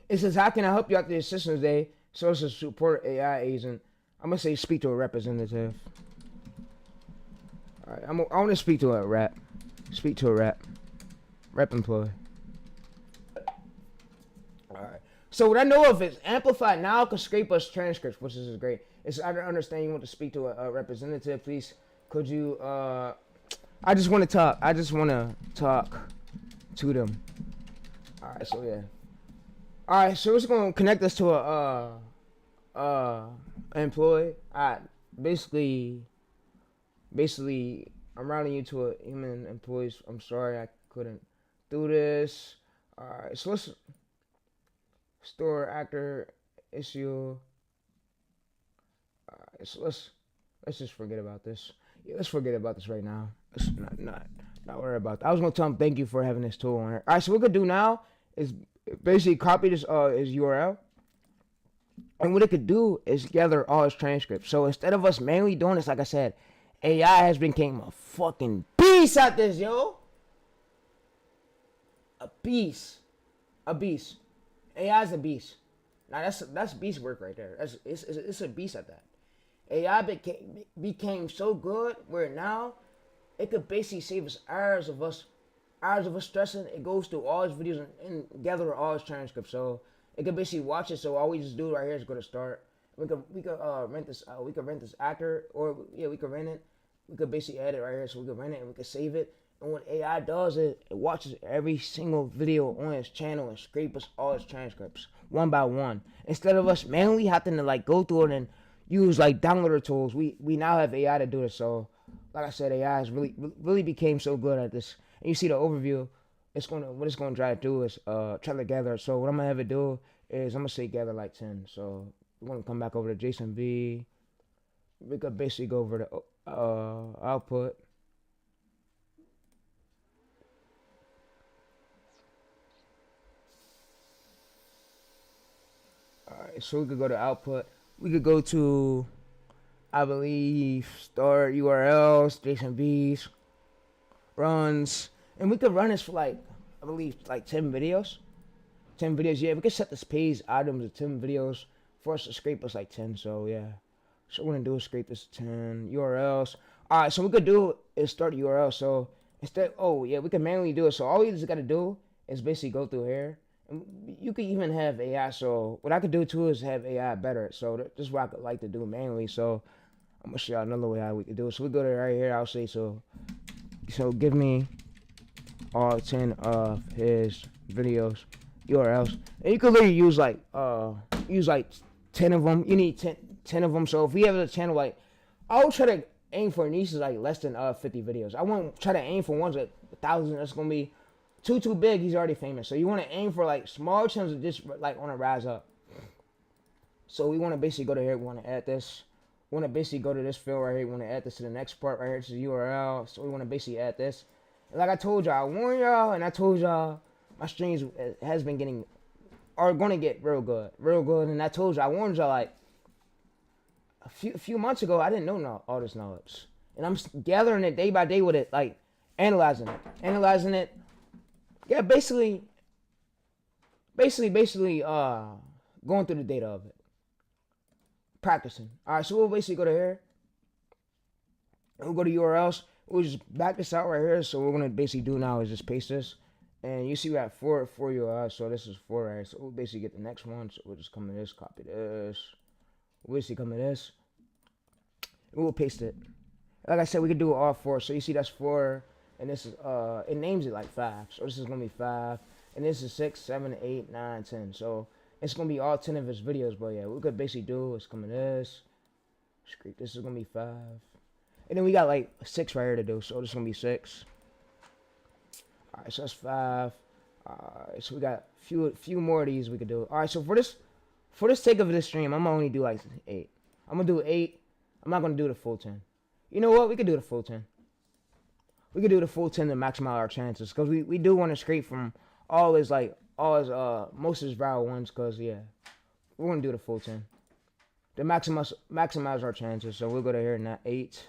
A: It says, how can I help you out the Assistance Day? So it's a support AI agent. I'm going to say speak to a representative. All right, I want to speak to a rep. Speak to a rep. Rep employee. All right. So what I know of is Amplify now can scrape us transcripts, which is great. It's I don't understand you want to speak to a representative. Please, could you, I just want to talk. I just want to talk to them. All right, so yeah. Alright, so it's gonna connect us to a employee. Alright, basically I'm routing you to a human employee. I'm sorry I couldn't do this. Alright, so let's store actor issue. Alright, so let's just forget about this. Yeah, let's forget about this right now. Let's not worry about that. I was gonna tell him thank you for having this tool on here. Alright, so what we could do now is basically copy this his URL, and what it could do is gather all his transcripts. So instead of us manually doing this, like I said, AI has become a fucking beast at this, yo. A beast. AI is a beast. Now that's beast work right there. It's a beast at that. AI became so good where now it could basically save us hours of us stressing. It goes through all his videos and gather all his transcripts. So it could basically watch it. So all we just do right here is go to start. We could rent this. We could rent this actor, or yeah, we could rent it. We could basically add it right here, so we could rent it and we could save it. And when AI does it, it watches every single video on his channel and scrape us all his transcripts one by one. Instead of us manually having to like go through it and use like downloader tools, we now have AI to do this. So, like I said, AI has really became so good at this. And you see the overview. What it's gonna try to do is try to gather. So what I'm gonna have it do is I'm gonna say gather like 10. So we're gonna come back over to Jason V. We could basically go over to output. Alright, so we could go to output. We could go to, I believe, start URLs, Jason V's, runs, and we could run this for like, I believe, like 10 videos. 10 videos, yeah, we could set this page items to 10 videos for us to scrape us like 10, so yeah. So what we're gonna do is scrape this 10 URLs. Alright, so what we could do is start the URL. So instead, oh yeah, we can manually do it. So all we just gotta do is basically go through here. And you could even have AI. So what I could do too is have AI better. So this is what I could like to do manually. So I'm gonna show y'all another way how we could do it. So we go to right here, I'll say so give me all 10 of his videos URLs. And you could literally use like 10 of them. You need 10 of them. So if we have a channel, like, I will try to aim for niches like less than 50 videos. I won't try to aim for ones at 1,000. That's gonna be too big. He's already famous. So you want to aim for like small channels that just like want to rise up. So we want to basically go to here. We want to add this. We want to basically go to this field right here. We want to add this to the next part right here. This is URL. So we want to basically add this. And like I told y'all, I warned y'all, and I told y'all my streams has been getting, are gonna get real good. And I told y'all, I warned y'all like a few months ago. I didn't know all this knowledge, and I'm gathering it day by day with it, like analyzing it. Yeah, basically, going through the data of it, practicing. All right, so we'll basically go to here. We'll go to URLs. We'll just back this out right here. So what we're gonna basically do now is just paste this, and you see we have four URLs. So this is 4 right here. So we'll basically get the next one. So we'll just come to this, copy this. We'll basically come to this, and we'll paste it. Like I said, we could do it all 4. So you see that's 4. And this is it names it like 5. So this is gonna be 5, and this is 6, 7, 8, 9, 10. So it's gonna be all 10 of his videos. But yeah, what we could basically do is come to this. This is gonna be 5, and then we got like 6 right here to do. So this is gonna be 6. All right, so that's 5. All right, so we got few more of these we could do. All right, so for this take of this stream, I'm gonna only do like 8. I'm gonna do 8. I'm not gonna do the full 10. You know what? We could do the full 10. We could do the full 10 to maximize our chances, because we do want to scrape from all his most of his viral ones, because yeah, we're gonna do the full 10 to maximize our chances. So we'll go to here and that 8,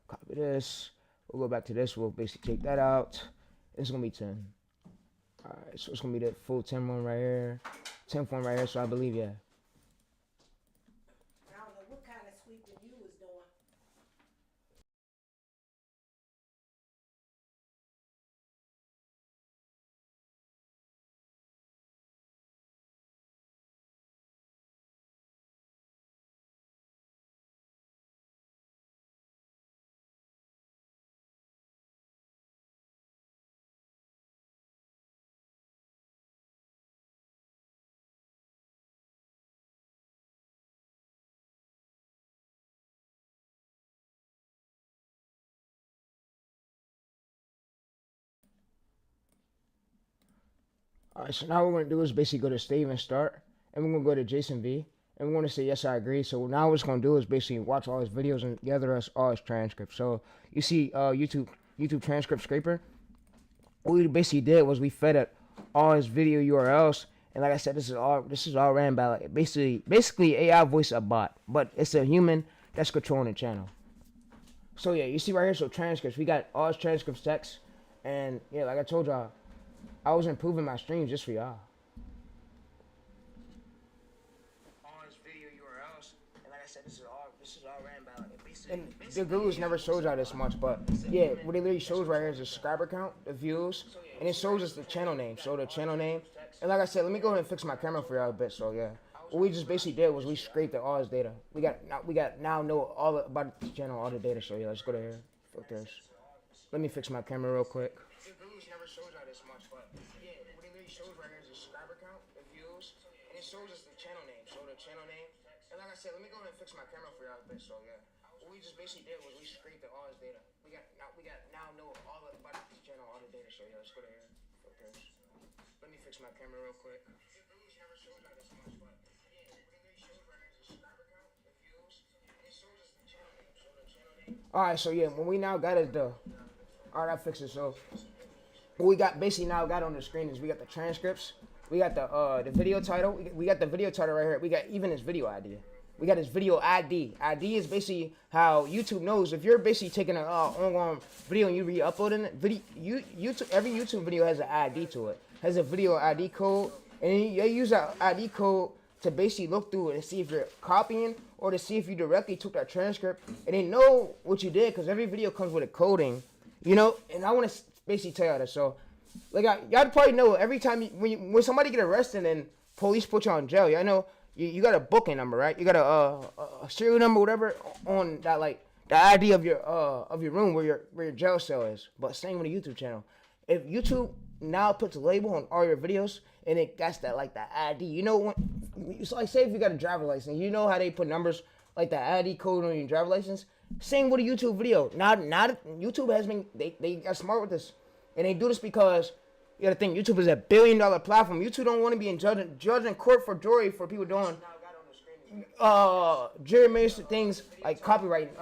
A: copy this, we'll go back to this, we'll basically take that out. It's gonna be 10. All right, so it's gonna be the full 10 one right here, 10th one right here. So I believe, yeah.
D: I don't know what kind of sweeping you was doing.
A: Alright, so now what we're gonna do is basically go to save and start, and we're gonna go to Jason V, and we're gonna say yes, I agree. So now what it's gonna do is basically watch all his videos and gather us all his transcripts. So you see, YouTube transcript scraper. What we basically did was we fed it all his video URLs, and like I said, this is all ran by like basically AI voice a bot, but it's a human that's controlling the channel. So yeah, you see right here, so transcripts, we got all his transcripts text, and yeah, like I told y'all, I was improving my streams just for y'all. And the gurus never shows y'all this much, but yeah, what it literally shows right here is the subscriber count, the views, and it shows us the channel name. So the channel name, and like I said, let me go ahead and fix my camera for y'all a bit. So yeah, what we just basically did was we scraped all his data. We got now know all about the channel, all the data. So yeah, let's go to here. Fuck this. Let me fix my camera real quick. The gurus never shows y'all this much, but yeah, what it literally shows right here is the subscriber count, the views, and it shows us the channel name. So the channel name, and like I said, let me go ahead and fix my camera for y'all a bit. So yeah. What we just basically did was we scraped all his data. We got now know all about the channel, all the data. So yeah, let's go to here. Fuck this. Let me fix my camera real quick. Alright, so yeah, when we now got it alright, I fixed it. So what we got basically now got on the screen is we got the transcripts, we got the video title, we got the video title right here, we got even his video idea. We got his video ID. ID is basically how YouTube knows if you're basically taking an ongoing video and you re-uploading it. YouTube, every YouTube video has an ID to it. Has a video ID code, and they use that ID code to basically look through it and see if you're copying or to see if you directly took that transcript. And they know what you did because every video comes with a coding, you know. And I want to basically tell y'all this. So, like y'all probably know every time when somebody get arrested and police put you on jail, y'all know. You got a booking number, right? You got a serial number, whatever, on that, like the ID of your room where your jail cell is. But same with a YouTube channel. If YouTube now puts a label on all your videos and it got that like that ID, you know when it's like say if you got a driver license, you know how they put numbers like the ID code on your driver license. Same with a YouTube video. Now YouTube has been they got smart with this, and they do this because. You gotta think, YouTube is a $1 billion platform. YouTube don't want to be in judging court for jury for people doing gerrymandered things like copyright,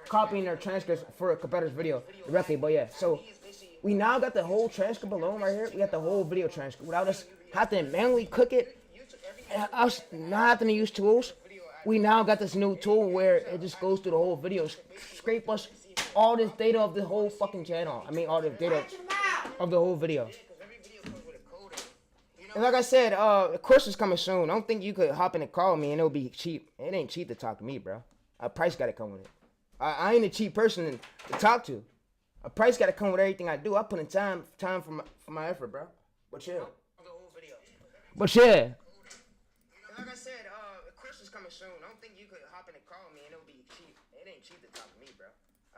A: copying their transcripts for a competitor's video directly. But yeah, so we now got the whole transcript alone right here. We got the whole video transcript without us having to manually cook it, and us not having to use tools. We now got this new tool where it just goes through the whole video, scrape us all this data of the whole fucking channel. I mean, all the data of the whole video. And like I said, the course is coming soon. I don't think you could hop in and call me and it'll be cheap. It ain't cheap to talk to me, bro. A price gotta come with it. I ain't a cheap person to talk to. A price gotta come with everything I do. I put in time for my effort, bro. But yeah. But yeah. And like I said, the course is coming soon. I don't think you could hop in and call me and it'll be cheap. It ain't cheap to talk to me, bro.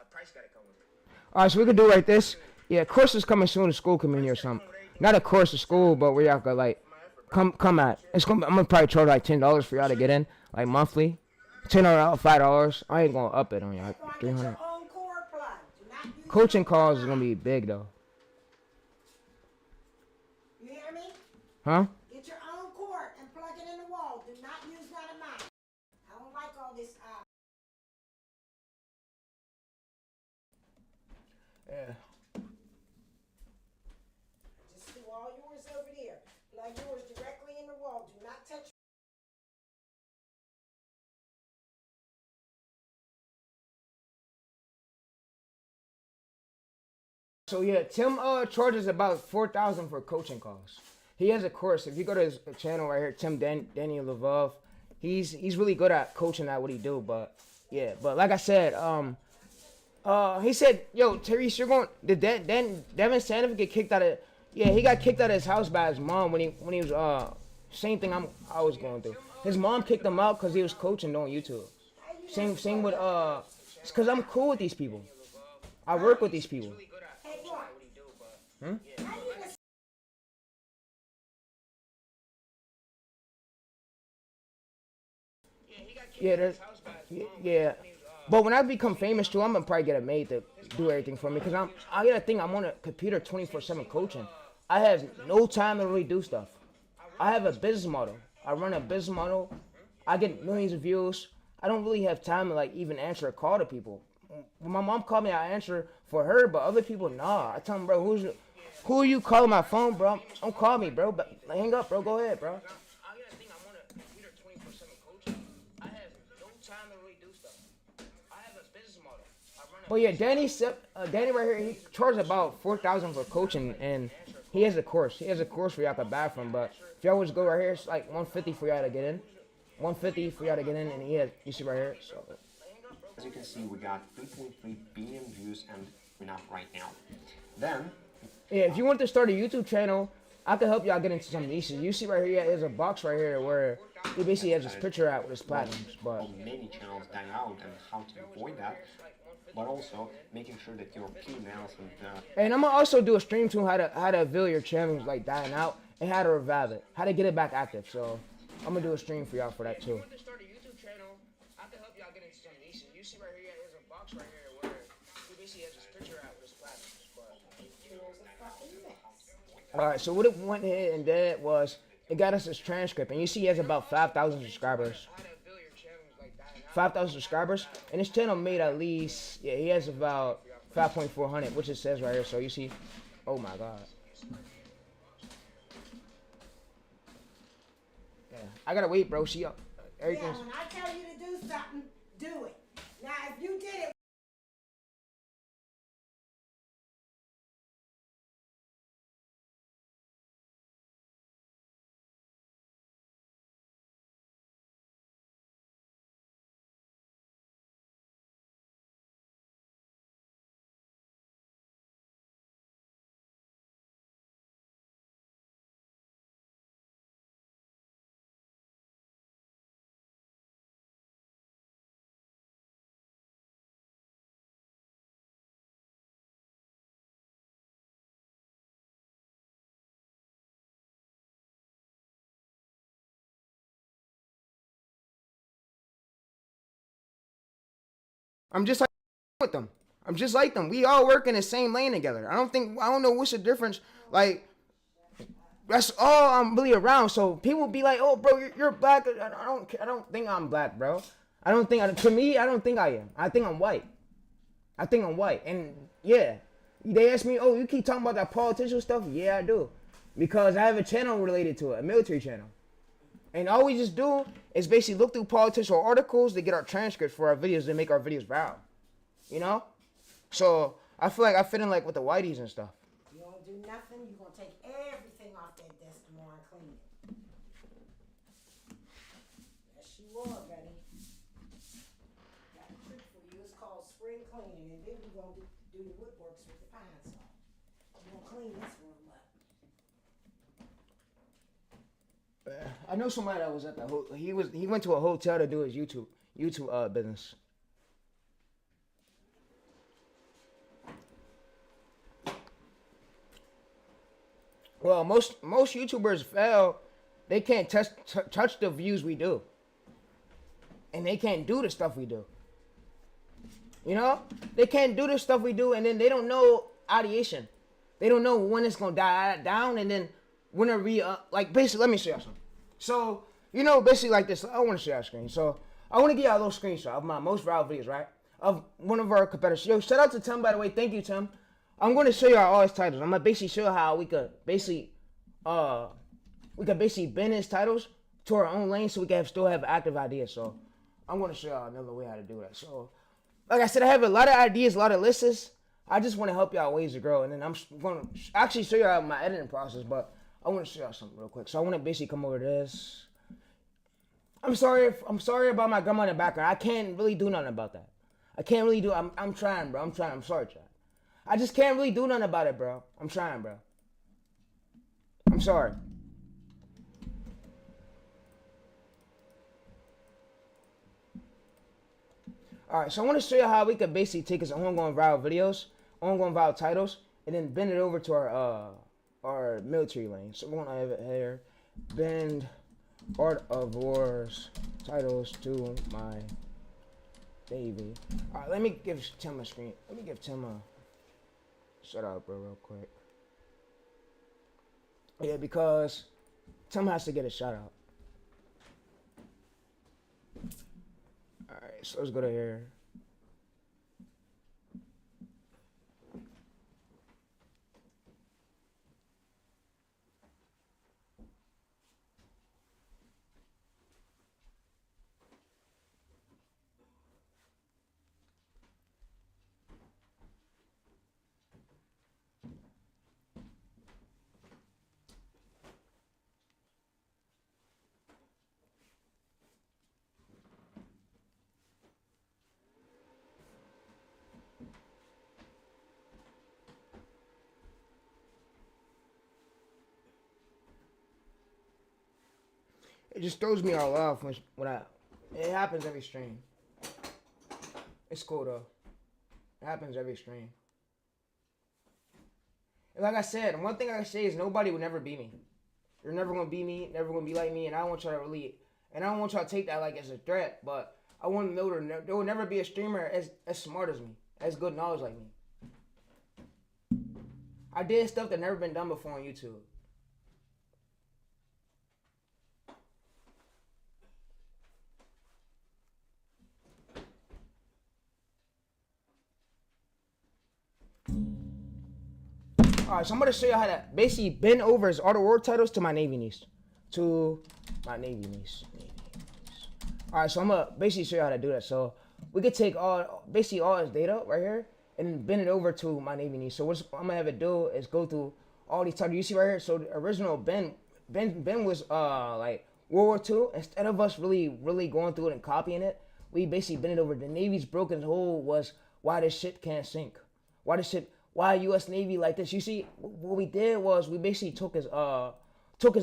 A: A price gotta come with it. Alright, so we can do like this. Yeah, course is coming soon to school community or something. Not a course of school, but where y'all could like come at. I'm gonna probably charge like $10 for y'all to get in, like monthly. $10 $5. I ain't gonna up it on y'all. Like 300. Coaching calls is gonna be big though.
D: You hear me?
A: Huh?
D: Get your own cord and plug it in the wall. Do not use none of mine. I don't like all this.
A: Yeah.
D: Just do all yours over there. Plug yours directly in the wall. Do not touch.
A: So yeah, Tim charges about $4,000 for coaching calls. He has a course. If you go to his channel right here, Daniel Lvov, he's really good at coaching at what he do. But yeah, but like I said, he said, yo, Therese, you're going. Did Devin Sandov get kicked out of? Yeah, he got kicked out of his house by his mom when he was same thing I was going through. His mom kicked him out because he was coaching on YouTube. Same with it's because I'm cool with these people. I work with these people. Hmm? Yeah. But when I become famous too, I'm gonna probably get a maid to do everything for me because I gotta think I'm on a computer 24/7 coaching. I have no time to really do stuff. I have a business model. I run a business model. I get millions of views. I don't really have time to like even answer a call to people. When my mom called me, I answer for her, but other people, nah. I tell them, bro, who are you calling my phone, bro? Don't call me, bro. But hang up, bro. Go ahead, bro. But yeah, Danny right here, he charges about $4,000 for coaching, and he has a course. He has a course for y'all to buy from. But if y'all would go right here, it's like $150 for y'all to get in. 150 for y'all to get in, and yeah, you see right here. So
C: As you can see, we got 3.3 billion views, and we're not right now. Then,
A: yeah, if you want to start a YouTube channel, I can help y'all get into some niches. You see right here, yeah, there's a box right here where he basically has this picture out with his platinums, but
C: how many channels die out and how to avoid that, but also making sure that your P&Ls
A: and I'm gonna also do a stream too, how to avail your channel like dying out and how to revive it, how to get it back active. So I'm gonna do a stream for y'all for that too. Alright, so what it went ahead and did was it got us this transcript, and you see he has about 5,000 subscribers. 5,000 subscribers, and his channel made at least, yeah, he has about 5.400, which it says right here. So you see, oh my god. Yeah, I gotta wait, bro. See, everything's.
D: Yeah, when I tell you to do something, do it. Now, if you did it.
A: I'm just like with them. I'm just like them. We all work in the same lane together. I don't know what's the difference. Like, that's all I'm really around. So people be like, "Oh, bro, you're black." I don't think I'm black, bro. I don't think. To me, I don't think I am. I think I'm white. I think I'm white. And yeah, they ask me, "Oh, you keep talking about that political stuff?" Yeah, I do, because I have a channel related to it, a military channel. And all we just do is basically look through political articles to get our transcripts for our videos to make our videos viral. You know? So I feel like I fit in like with the whiteys and stuff.
D: You don't do nothing, you're going to take everything off that desk tomorrow and clean it. Yes, you are, buddy. Got a trick for you. It's called spring cleaning. And then we're going to do the woodworks with the pine saw. We're going to clean this room up.
A: I know somebody that was at the he went to a hotel to do his YouTube business. Well, most YouTubers fail. They can't touch the views we do, and they can't do the stuff we do. You know, they can't do the stuff we do, and then they don't know ideation. They don't know when it's gonna die down, and then when to like basically. Let me show you something. So you know, basically like this. I want to share a screen. So I want to give y'all a little screenshot of my most viral videos, right? Of one of our competitors. Yo, shout out to Tim, by the way. Thank you, Tim. I'm going to show y'all all his titles. I'm gonna basically show how we could basically bend his titles to our own lane, so we can still have active ideas. So I'm going to show y'all another way how to do that. So like I said, I have a lot of ideas, a lot of lists. I just want to help y'all ways to grow, and then I'm going to actually show y'all my editing process, but I want to show y'all something real quick. So I want to basically come over to this. I'm sorry about my grandma in the background. I can't really do nothing about that. I can't really do. I'm trying, bro. I'm trying. I'm sorry, Chad. I just can't really do nothing about it, bro. I'm trying, bro. I'm sorry. Alright, so I want to show you how we could basically take his ongoing viral videos, ongoing viral titles, and then bend it over to our military lane. So we're going to have it here. Bend Art of War's titles to my baby. Alright, let me give Tim a screen. Let me give Tim a shout out, bro, real quick. Yeah, because Tim has to get a shout out. Alright, so let's go to here. It just throws me all off it happens every stream. It's cool though. It happens every stream. And like I said, one thing I can say is nobody will never be me. You're never gonna be me, never gonna be like me, and I don't want y'all to really, and I don't want y'all to take that like as a threat, but I want to know there will never be a streamer as smart as me, as good knowledge like me. I did stuff that never been done before on YouTube. Alright, so I'm gonna show you how to basically bend over his auto world titles to my Navy niece. Alright, so I'm gonna basically show you how to do that. So we could take all his data right here and bend it over to my Navy niece. So what I'm gonna have it do is go through all these titles. You see right here. So the original Ben was like World War II. Instead of us really going through it and copying it, we basically bent it over. The Navy's broken hole was why this shit can't sink. Why U.S. Navy like this? You see, what we did was we basically took his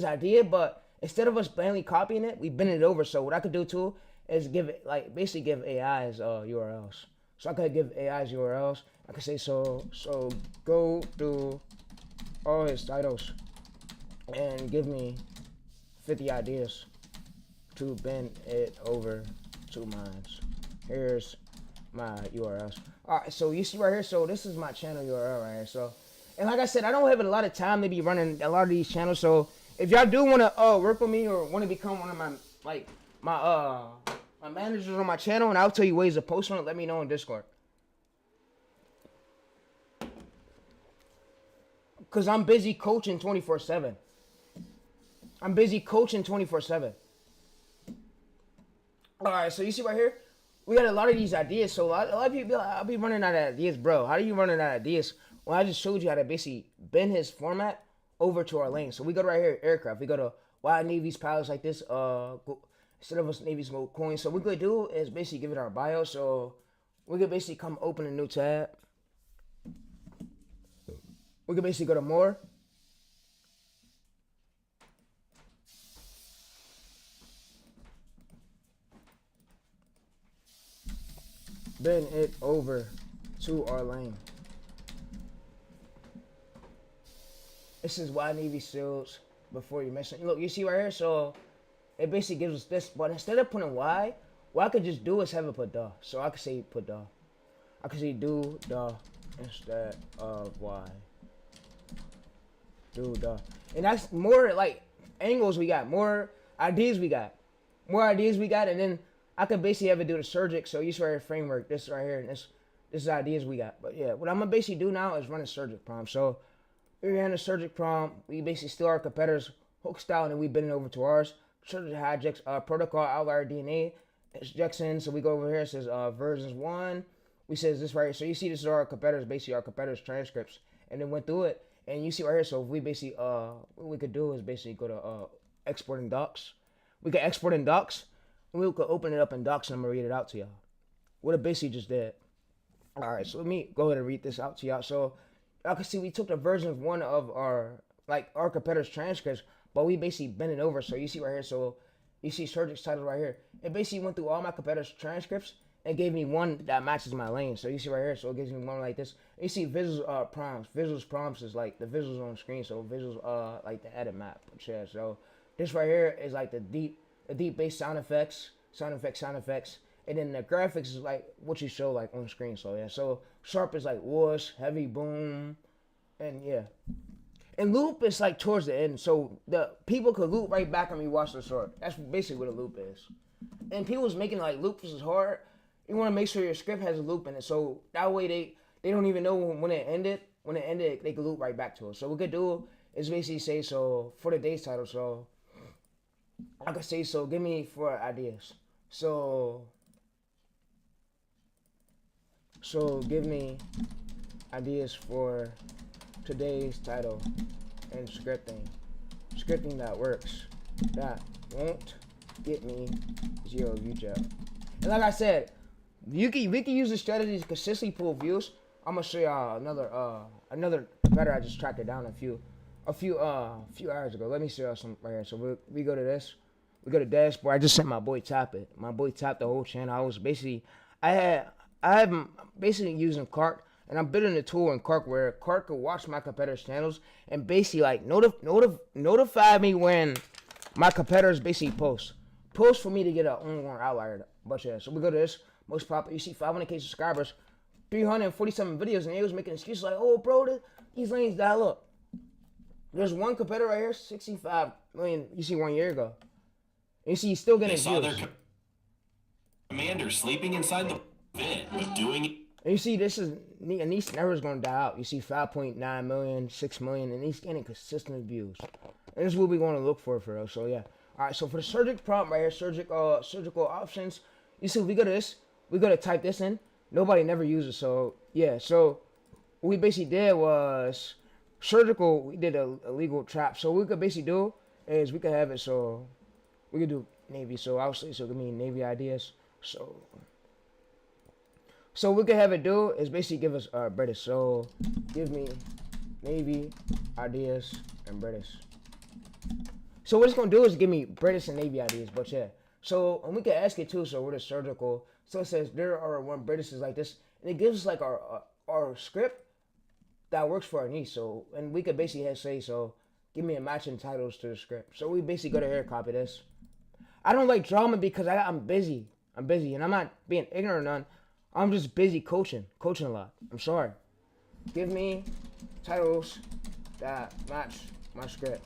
A: idea, but instead of us blindly copying it, we bent it over. So what I could do too is give AIs URLs. So I could give AIs URLs. I could say so go through all his titles and give me 50 ideas to bend it over to mine. Here's my URLs. Alright, so you see right here, so this is my channel URL right here. So, and like I said, I don't have a lot of time to be running a lot of these channels. So if y'all do want to work with me or want to become one of my managers on my channel, and I'll tell you ways to post on it, let me know in Discord. Cause I'm busy coaching 24/7. I'm busy coaching 24/7. Alright, so you see right here, we got a lot of these ideas. So a lot of people, I'll be running out of ideas, bro. How do you run out of ideas? Well, I just showed you how to basically bend his format over to our lane. So we go to right here, aircraft. We go to why Navy's pilots like this. Instead of us Navy's go coins. So what we could do is basically give it our bio. So we could basically come open a new tab. We could basically go to more. Bend it over to our lane. This is why Navy SEALs before you mention. Look, you see right here. So it basically gives us this. But instead of putting Y, what I could just do is have it put duh. So I could say put duh. I could say do duh instead of Y. Do duh. And that's more like angles we got, more ideas we got, and then I could basically have it do the surgic. So you see right here, framework, this right here, and this is ideas we got. But yeah, what I'm gonna basically do now is run a surgic prompt. So we're in a surgic prompt. We basically steal our competitors' hook style, and then we bend it over to ours. Surgic hijacks, protocol, outlier DNA, injection. So we go over here. It says versions 1. We says this right here. So you see this is our competitors, basically our competitors' transcripts, and then went through it. And you see right here. So if we basically what we could do is basically go to export in docs. We could export in docs. We could open it up in docs and I'm gonna read it out to y'all. What it basically just did. Alright, so let me go ahead and read this out to y'all. So y'all can see we took the version of 1 of our competitors' transcripts, but we basically bent it over. So you see right here, so you see Surgic's title right here. It basically went through all my competitors' transcripts and gave me one that matches my lane. So you see right here, so it gives me one like this. You see visuals prompts. Visuals prompts is like the visuals on the screen. So visuals like the edit map. Yeah, so this right here is like the deep bass sound effects, and then the graphics is like what you show like on screen. So yeah, so sharp is like whoosh, heavy boom, and yeah, and loop is like towards the end, so the people could loop right back and watch the short. That's basically what a loop is. And people was making like loops is hard. You want to make sure your script has a loop in it, so that way they don't even know when it ended. When it ended, they could loop right back to it. So what we could do is basically say so for the day's title. So I could say so. Give me 4 ideas. So give me ideas for today's title and scripting that works, that won't get me 0 view jump. And like I said, we can use the strategy to consistently pull views. I'm gonna show y'all another better. I just tracked it down a few hours ago. Let me show y'all some right here. So we go to this. We go to dashboard. I just sent my boy Top it. My boy Top the whole channel. I was basically, I have basically using Cark, and I'm building a tool in Cark where Cark could watch my competitors' channels and basically like notify me when my competitors basically post for me to get an ongoing outlier. But yeah, so we go to this most popular. You see 500K subscribers, 347 videos, and they was making excuses like, oh bro, these lanes dial up. There's one competitor right here, 65 million. You see 1 year ago. And you see he's still getting
E: They saw
A: views.
E: their commander sleeping inside the pit, but doing it.
A: And you see this is, and these never going to die out. You see 5.9 million, 6 million, and he's getting consistent views. And this is what we want to look for us. So yeah. All right. So for the surgical prompt right here, surgical options. You see, we go to this. We go to type this in. Nobody never uses. So yeah. So what we basically did was surgical. We did a illegal trap. So what we could basically do is we could have it. So we could do Navy. So obviously, so give me Navy ideas. So we could have it do is basically give us British. So give me Navy ideas and British. So what it's gonna do is give me British and Navy ideas. But yeah. So and we can ask it too. So we're the surgical. So it says there are one British is like this, and it gives us like our script that works for our niche. So and we could basically say so. Give me a matching titles to the script. So we basically go to here, copy this. I don't like drama because I'm busy. I'm busy, and I'm not being ignorant or none. I'm just busy coaching a lot. I'm sorry. Give me titles that match my script.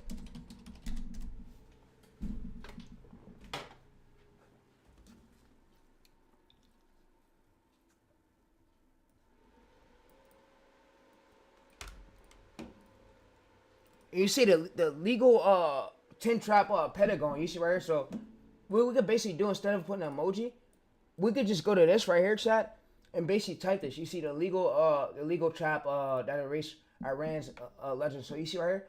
A: You see the legal 10 trap pentagon. You see right here. So what we could basically do instead of putting an emoji, we could just go to this right here, chat, and basically type this. You see the legal trap that erased Iran's legend. So you see right here,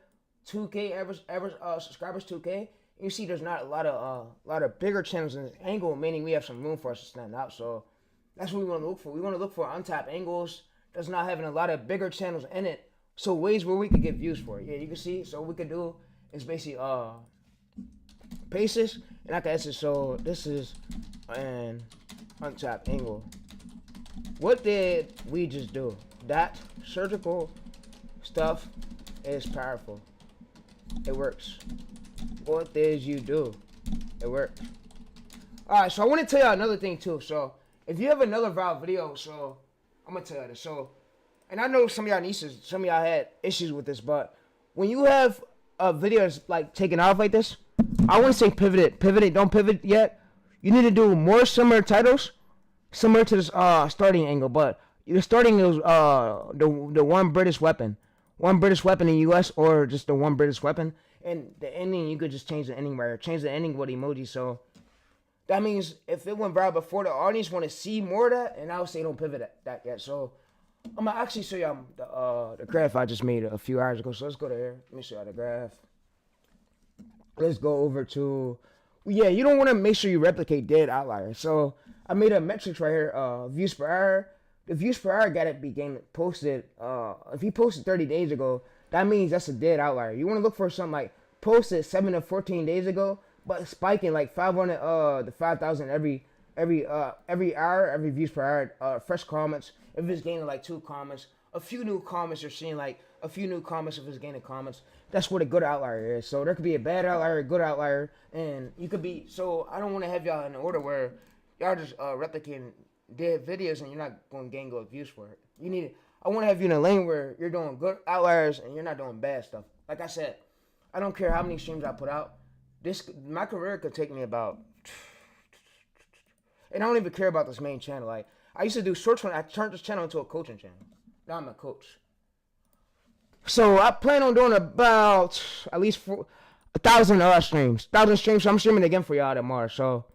A: 2K average subscribers, 2K. You see there's not a lot of bigger channels in this angle, meaning we have some room for us to stand out. So that's what we want to look for. We want to look for untapped angles that's not having a lot of bigger channels in it. So ways where we could get views for it. Yeah, you can see. So what we could do is basically paste this, and I can answer. So this is an untapped angle. What did we just do? That surgical stuff is powerful. It works. What did you do? It worked. Alright, so I want to tell y'all another thing too. So if you have another viral video, so I'm gonna tell you this. So, and I know some of y'all nieces, some of y'all had issues with this, but when you have a video that's like taking off like this, I want to say pivot, don't pivot yet. You need to do more similar titles, similar to this starting angle, but the starting is the one British weapon in US, or just the one British weapon, and the ending you could just change the ending right here. Change the ending with emoji. So that means if it went viral before, the audience want to see more of that, and I would say don't pivot that yet. So I'm gonna actually show y'all the graph I just made a few hours ago. So let's go to here. Let me show y'all the graph. Let's go over to, yeah, you don't want to make sure you replicate dead outliers. So I made a metrics right here, views per hour. The views per hour got to be posted. If he posted 30 days ago, that means that's a dead outlier. You want to look for something like posted 7 to 14 days ago, but spiking like 500 to 5,000 every hour, every views per hour. Fresh comments. If it's gaining like 2 comments, a few new comments, you're seeing like a few new comments if it's gaining comments. That's what a good outlier is. So there could be a bad outlier, a good outlier, and you could be. So I don't want to have y'all in order where y'all just replicating dead videos and you're not going to gain good views for it. You need. I want to have you in a lane where you're doing good outliers and you're not doing bad stuff. Like I said, I don't care how many streams I put out. My career could take me about, and I don't even care about this main channel. Like I used to do shorts when I turned this channel into a coaching channel. Now I'm a coach. So I plan on doing about at least 1,000 streams. 1,000 streams. So I'm streaming again for y'all tomorrow. So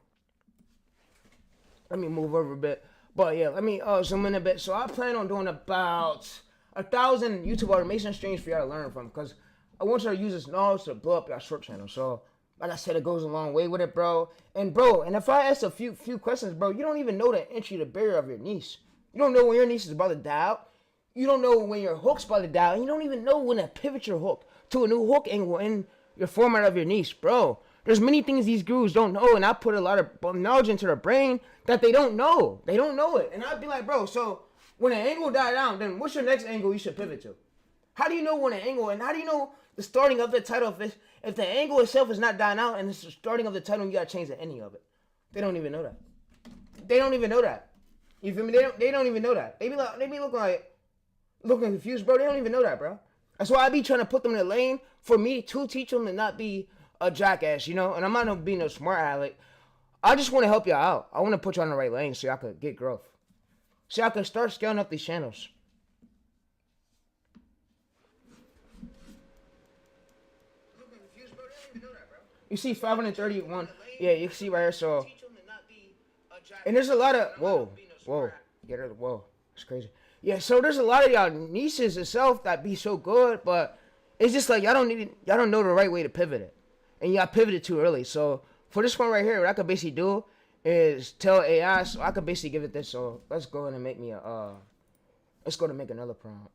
A: let me move over a bit. But yeah, let me zoom in a bit. So I plan on doing about 1,000 YouTube automation streams for y'all to learn from, because I want y'all to use this knowledge to blow up your short channel. So like I said, it goes a long way with it, bro. And if I ask a few questions, bro, you don't even know the entry to barrier of your niche. You don't know when your niche is about to die out. You don't know when your hook's about to die out. You don't even know when to pivot your hook to a new hook angle in your format of your niche, bro. There's many things these gurus don't know, and I put a lot of knowledge into their brain that they don't know. They don't know it. And I'd be like, bro, so when an angle died down, then what's your next angle you should pivot to? How do you know when an angle, and how do you know the starting of the title if the angle itself is not dying out and it's the starting of the title and you gotta change the ending of it? They don't even know that. They don't even know that. You feel me? They don't even know that. They be looking confused, bro. They don't even know that, bro. That's why I be trying to put them in the lane for me to teach them to not be a jackass, you know? And I'm not gonna be no smart aleck. I just want to help y'all out. I want to put y'all in the right lane so y'all could get growth. So y'all can start scaling up these channels. You see 531. Yeah, you can see right here. So, and there's a lot of whoa. Yeah, whoa. It's crazy. Yeah, so there's a lot of y'all niches itself that be so good, but it's just like y'all don't know the right way to pivot it, and y'all pivoted too early. So for this one right here, what I could basically do is tell AI. So I could basically give it this. So let's go ahead and make me let's go to make another prompt.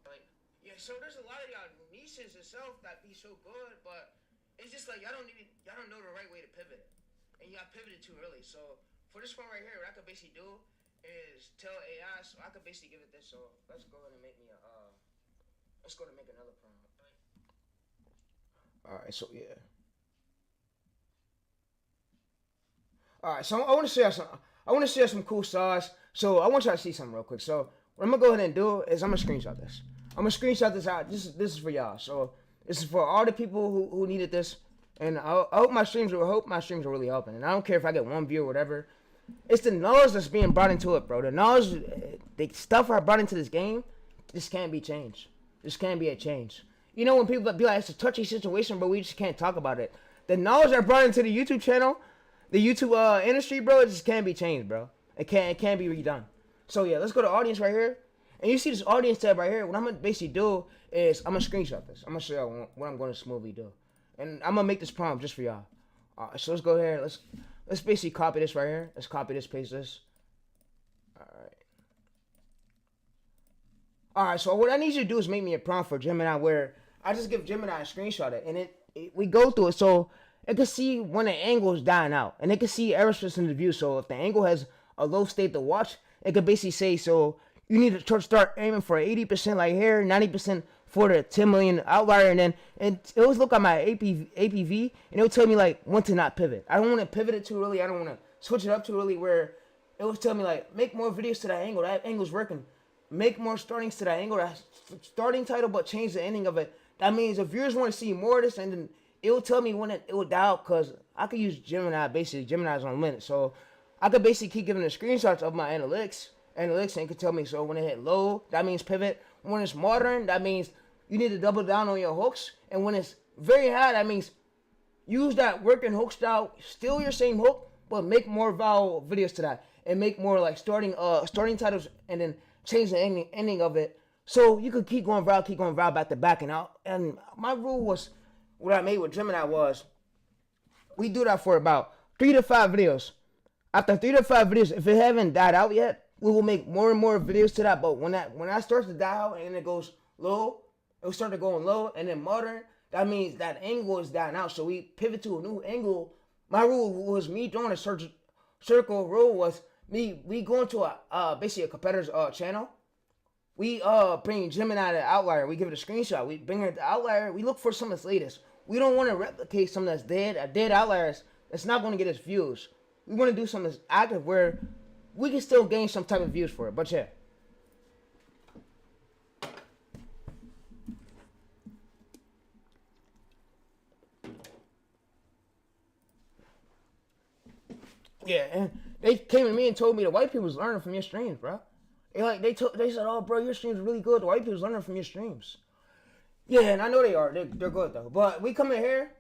A: Yeah, so there's a lot of y'all niches itself that be so good, but it's just like y'all don't know the right way to pivot it, and y'all pivoted too early. So for this one right here, what I could basically do is tell AI, so I could basically give it this. So let's go ahead and make me let's go to make another prompt. All right, so yeah. All right, so I want to share some. I want to share some cool sauce. So I want y'all to see something real quick. So what I'm gonna go ahead and do is I'm gonna screenshot this. I'm gonna screenshot this out. This is for y'all. So this is for all the people who needed this, and I hope my streams are really helping. And I don't care if I get one view or whatever. It's the knowledge that's being brought into it, bro. The knowledge, the stuff I brought into this game, this can't be changed. This can't be a change. You know when people be like, it's a touchy situation, but we just can't talk about it. The knowledge I brought into the YouTube channel, the YouTube industry, bro, it just can't be changed, bro. It can't be redone. So yeah, let's go to audience right here. And you see this audience tab right here. What I'm gonna basically do is I'm gonna screenshot this. I'm gonna show y'all what I'm gonna smoothly do. And I'm gonna make this prompt just for y'all. So let's go here. Let's basically copy this right here. Let's copy this, paste this. Alright, so what I need you to do is make me a prompt for Gemini where I just give Gemini a screenshot it, and we go through it so it can see when the angle is dying out, and it can see aerospace in the view. So if the angle has a low state to watch, it could basically say, so you need to start aiming for 80% like here, 90% for the 10 million outlier, and then it always look at my APV, and it'll tell me like when to not pivot. I don't want to pivot it too early. I don't want to switch it up too early where it will tell me like make more videos to that angle. That angle's working. Make more startings to that angle. That starting title, but change the ending of it. That means if viewers want to see more of this, and then it will tell me when it will die out, because I could use Gemini. Basically, Gemini's unlimited, so I could basically keep giving the screenshots of my analytics, and it could tell me, so when it hit low, that means pivot. When it's modern, that means you need to double down on your hooks. And when it's very high, that means use that working hook style, still your same hook, but make more vowel videos to that, and make more like starting titles, and then change the ending of it, so you could keep going viral back to back. And my rule was, what I made with Gemini was, we do that for about 3 to 5 videos. After 3 to 5 videos, if it haven't died out yet, we will make more and more videos to that. But when that starts to die out and it goes low, it will start to go low, and then modern, that means that angle is dying out. So we pivot to a new angle. My rule was me doing a circle rule was we go into basically a competitor's channel. We bring Gemini the outlier. We give it a screenshot. We bring her the outlier. We look for something that's latest. We don't want to replicate something that's dead. A dead outlier that's not going to get us views. We want to do something that's active where we can still gain some type of views for it. But yeah. Yeah, and they came to me and told me the white people's learning from your streams, bro. They said, oh, bro, your streams are really good. The white people's learning from your streams. Yeah, and I know they are. They're good though. But we come in here.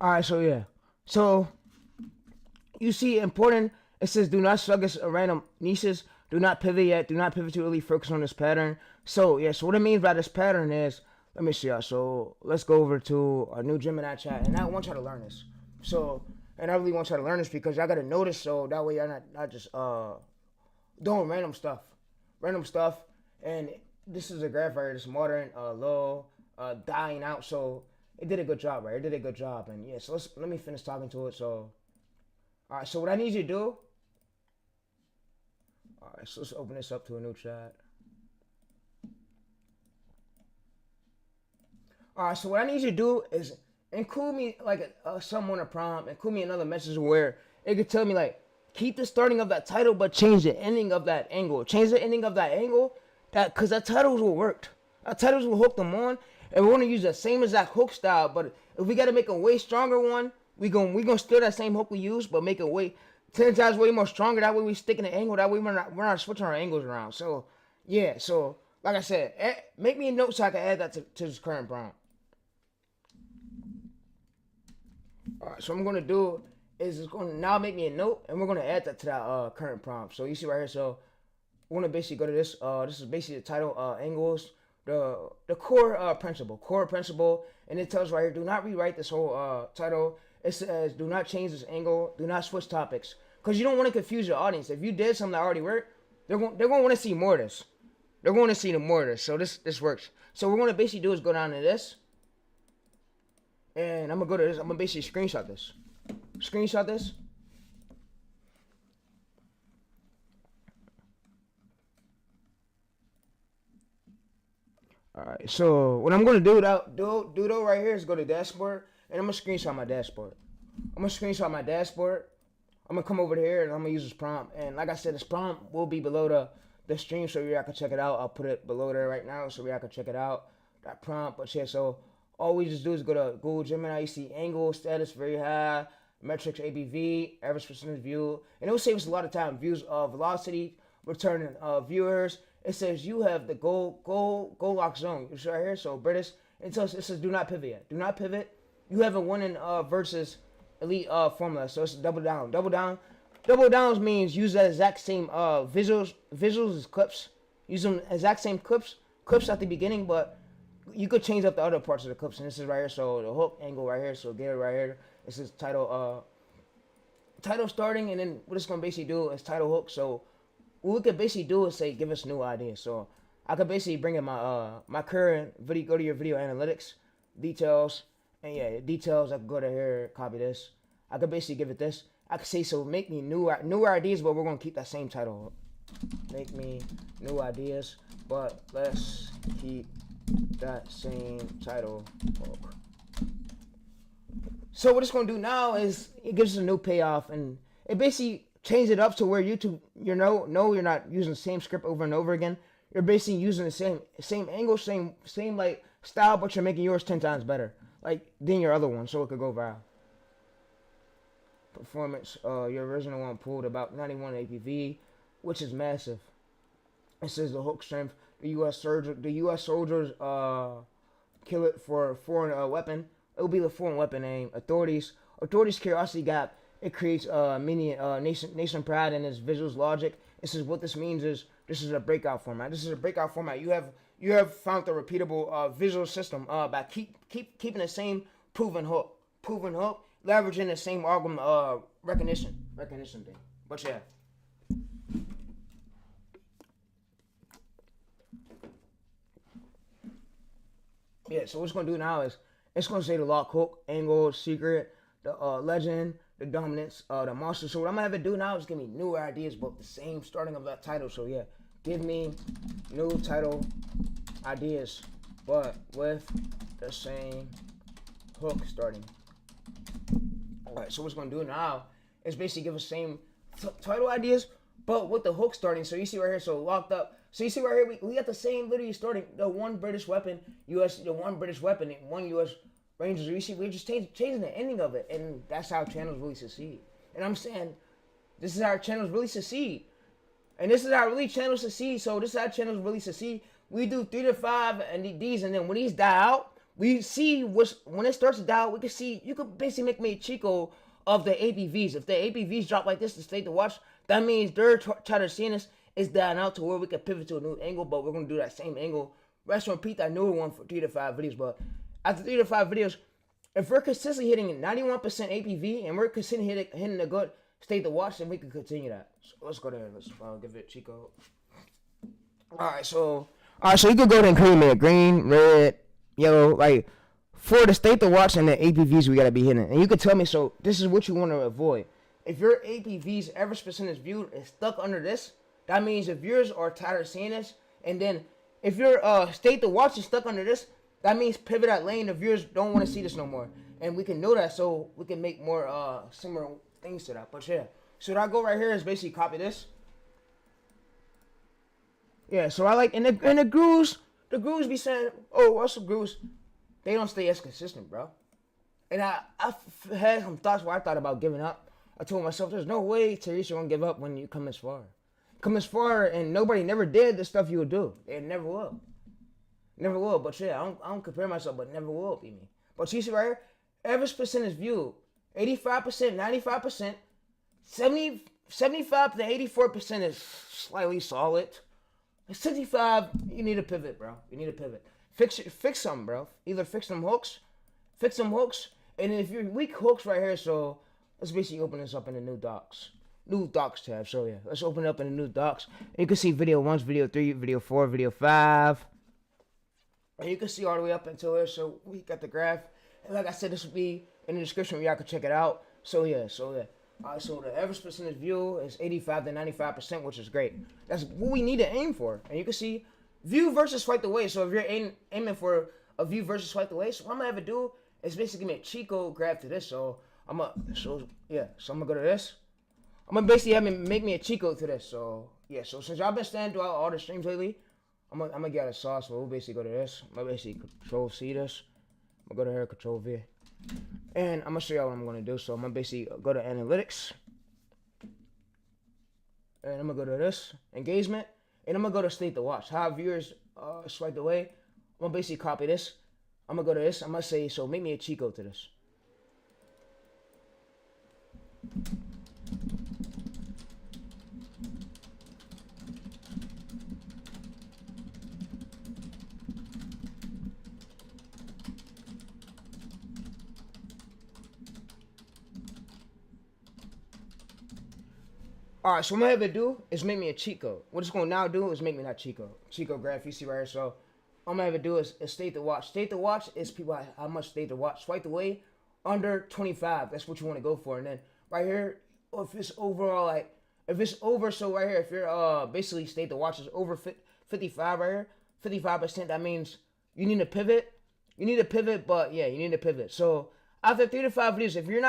A: All right, so yeah. So you see important, it says do not sluggish random niches, do not pivot yet, do not pivot too early, focus on this pattern. So yeah, so what it means by this pattern is, let me see y'all. So let's go over to a new Gemini chat, and I want y'all to learn this. So, and I really want y'all to learn this because y'all gotta notice, so that way y'all not just doing random stuff. And this is a graph right here, this modern, low, dying out, so it did a good job, right? It did a good job, and yeah, so let me finish talking to it, so. Alright, so what I need you to do, alright, so let's open this up to a new chat. Alright, so what I need you to do is include me, like, someone a prompt, include me another message where it could tell me, like, keep the starting of that title, but change the ending of that angle. Change the ending of that angle, because that titles will work. That titles will hook them on, and we want to use the same exact hook style, but if we got to make a way stronger one, we gonna steal that same hook we use, but make it way 10 times way more stronger. That way we stick in the angle. That way we're not switching our angles around. So yeah. So like I said, make me a note so I can add that to this current prompt. All right. So what I'm gonna do is it's gonna now make me a note, and we're gonna add that to that current prompt. So you see right here. So we're gonna basically go to this. This is basically the title, angles. The core principle, and it tells right here, do not rewrite this whole title. It says, do not change this angle. Do not switch topics. Because you don't want to confuse your audience. If you did something that already worked, they're going to want to see more of this. They're going to see more of this. So this works. So what we're going to basically do is go down to this. And I'm going to go to this. I'm going to basically screenshot this. Alright, so what I'm going to do though right here is go to dashboard. And I'm going to screenshot my dashboard. I'm going to come over here and I'm going to use this prompt. And like I said, this prompt will be below the stream so y'all can check it out. I'll put it below there right now so y'all can check it out. That prompt. But yeah, so all we just do is go to Google Gemini. You see angle, status, very high, metrics, ABV, average percentage view. And it will save us a lot of time. Views, velocity, returning viewers. It says you have the goal lock zone. You see right here. So British. It says do not pivot yet. Do not pivot. You have a winning versus elite formula, so it's double down. Double downs means use that exact same visuals as clips. Use them exact same clips at the beginning, but you could change up the other parts of the clips. And this is right here, so the hook angle right here. So get it right here. This is title starting, and then what it's gonna basically do is title hook. So what we could basically do is say give us new ideas. So I could basically bring in my current video. Go to your video analytics details. And yeah, details, I could go to here, copy this. I could basically give it this. I could say, so make me newer ideas, but we're going to keep that same title. Make me new ideas, but let's keep that same title. So what it's going to do now is it gives us a new payoff, and it basically changes it up to where YouTube, you're not using the same script over and over again. You're basically using the same angle, same like style, but you're making yours 10 times better. Like than your other one, so it could go viral. Performance, your original one pulled about 91 APV, which is massive. It says the hook strength. The U.S. soldiers kill it for a foreign weapon. It will be the foreign weapon aim. Authorities curiosity gap. It creates nation pride and its visuals logic. It says what this means is this is a breakout format. You have found the repeatable visual system by keeping the same proven hook, leveraging the same algorithm recognition thing. But yeah. Yeah, so what it's going to do now is it's going to say the lock hook, angle, secret, the legend, the dominance, the monster. So what I'm going to have it do now is give me newer ideas, but the same starting of that title. So yeah, give me new title ideas, but with the same hook starting. Alright, so what's going to do now is basically give us same title ideas, but with the hook starting. So you see right here, so locked up. So you see right here, we got the same literally starting, the one British weapon, and one US Rangers. You see, we're just changing the ending of it, and that's how channels really succeed. And I'm saying, this is how channels really succeed. And this is how really channels succeed. So this is how channels really succeed. We do 3 to 5 and these, and then when these die out, we see when it starts to dial, we can see, you could basically make me a Chico of the APVs. If the APVs drop like this to state the watch, that means their chatter seeing is down out to where we can pivot to a new angle, but we're going to do that same angle. Rest repeat that newer one for 3 to 5 videos, but after 3 to 5 videos, if we're consistently hitting 91% APV and we're consistently hitting a good state the watch, then we can continue that. So let's go there. Let's give it Chico. Alright, so you could go ahead and cream it. Green, red, yellow, like for the state the watch and the APVs we gotta be hitting. And you could tell me, so this is what you want to avoid. If your APV's average percentage viewed is stuck under this, that means if yours are tired of seeing this, and then if your state the watch is stuck under this, that means pivot that lane if yours don't want to see this no more. And we can know that so we can make more similar things to that. But yeah, so what I go right here is basically copy this. Yeah, so I like, and the grooves be saying, oh, what's the grooves? They don't stay as consistent, bro. And I had some thoughts where I thought about giving up. I told myself, there's no way Teresa gonna give up when you come this far. Come as far, and nobody never did the stuff you would do. They never will. Never will. But yeah, I don't compare myself, but never will be me. But you see right here, average percentage viewed, 85%, 95%, 75 to 84% is slightly solid. 65, you need a pivot, bro. You need a pivot. Fix something, bro. Either fix some hooks, and if you're weak hooks right here, so let's basically open this up in the new docs. New docs tab. So yeah, let's open it up in the new docs. And you can see video 1, video 3, video 4, video 5. And you can see all the way up until here. So we got the graph. And like I said, this will be in the description where y'all can check it out. So yeah. Alright, so the average percentage view is 85 to 95%, which is great. That's what we need to aim for. And you can see view versus swipe away. So if you're aiming for a view versus swipe away, so what I'm gonna have to do is basically give me a Chico graph to this. So I'm gonna go to this. I'm gonna basically have make me a Chico to this. So yeah, so since y'all been standing throughout all the streams lately, I'm gonna get a sauce. So we'll basically go to this. I'm gonna basically Control C this. I'm gonna go to here, Control V. And I'm gonna show y'all what I'm gonna do. So I'm gonna basically go to analytics. And I'm gonna go to this, engagement. And I'm gonna go to state the watch. How viewers swiped away. I'm gonna basically copy this. I'm gonna go to this. I'm gonna say, so make me a Chico to this. Alright, so what I'm gonna do is make me a cheat code. What it's gonna now do is make me that cheat code. Cheat code graph, you see right here. So what I'm gonna do is state the watch. State the watch is people how much state the watch. Swipe away under 25. That's what you want to go for. And then right here, if it's overall like if it's over, so right here, if you're basically state the watch is over 55 right here, 55%, that means you need to pivot. You need to pivot, but yeah, you need to pivot. So after 3 to 5 videos, if you're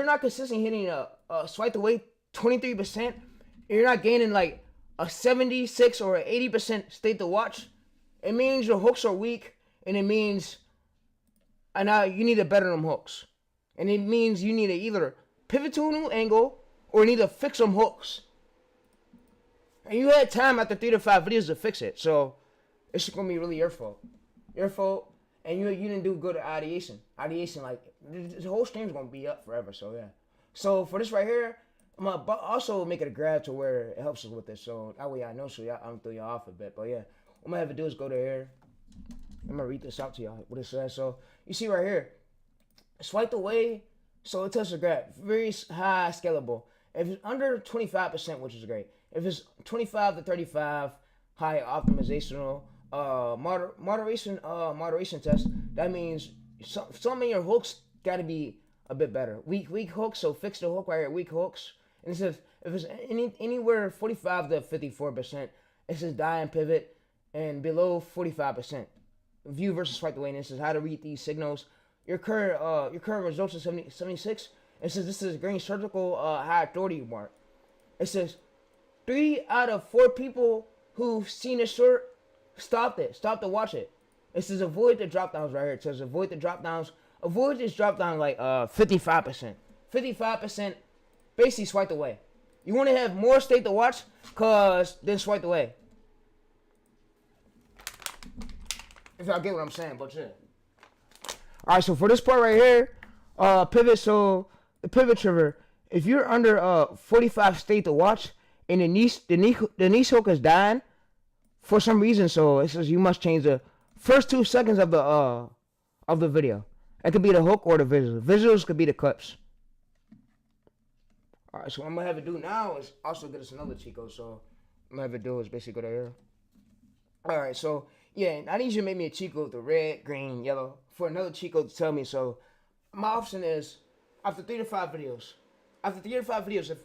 A: not consistently hitting a swipe away 23%, you're not gaining like a 76 or 80% state to watch, it means your hooks are weak, and it means now you need to better them hooks. And it means you need to either pivot to a new angle or you need to fix them hooks. And you had time after 3 to 5 videos to fix it. So it's gonna be really your fault. Your fault. And you didn't do good at ideation. Ideation, like the whole stream's gonna be up forever. So yeah. So for this right here, I'm gonna also make it a grab to where it helps us with this, so that way I know, so I'm throw y'all off a bit. But yeah, what I'm gonna have to do is go to here. I'm gonna read this out to y'all, what it says. So you see right here, swipe away, so it tells the graph, very high scalable. If it's under 25%, which is great. If it's 25 to 35, high optimizational, moderation test, that means some of your hooks gotta be a bit better. Weak hooks, so fix the hook right here, weak hooks. And it says if it's anywhere 45 to 54%, it says die and pivot, and below 45%. View versus swipe away, and it says how to read these signals. Your current results is 76. It says this is a green surgical high authority mark. It says 3 out of 4 people who've seen this short stopped to watch it. It says avoid the drop downs right here. It says avoid the drop downs. Avoid this drop down like 55%. 55% basically swiped away. You want to have more state to watch than swiped away. If y'all get what I'm saying, but yeah. All right, so for this part right here, pivot. So the pivot trigger. If you're under 45 state to watch, and the niche hook is dying for some reason, so it says you must change the first 2 seconds of the video. It could be the hook or the visuals. Visuals could be the clips. All right, so what I'm gonna have it do now is also get us another cheat code. So I'm gonna have it do is basically go to here. All right, so yeah, I need you to make me a cheat code with the red, green, yellow for another cheat code to tell me. So my option is after 3 to 5 videos. After 3 to 5 videos,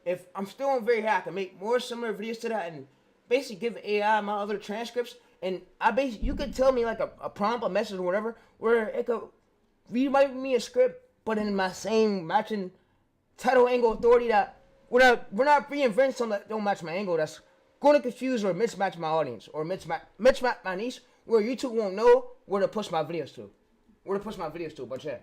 A: if I'm still on very high, I can make more similar videos to that and basically give AI my other transcripts. And you could tell me like a prompt, a message, or whatever, where it could rewrite me a script, but in my same matching title, angle, authority that we're not reinventing something that don't match my angle. That's going to confuse or mismatch my audience or mismatch my niche, where YouTube won't know where to push my videos to. But yeah,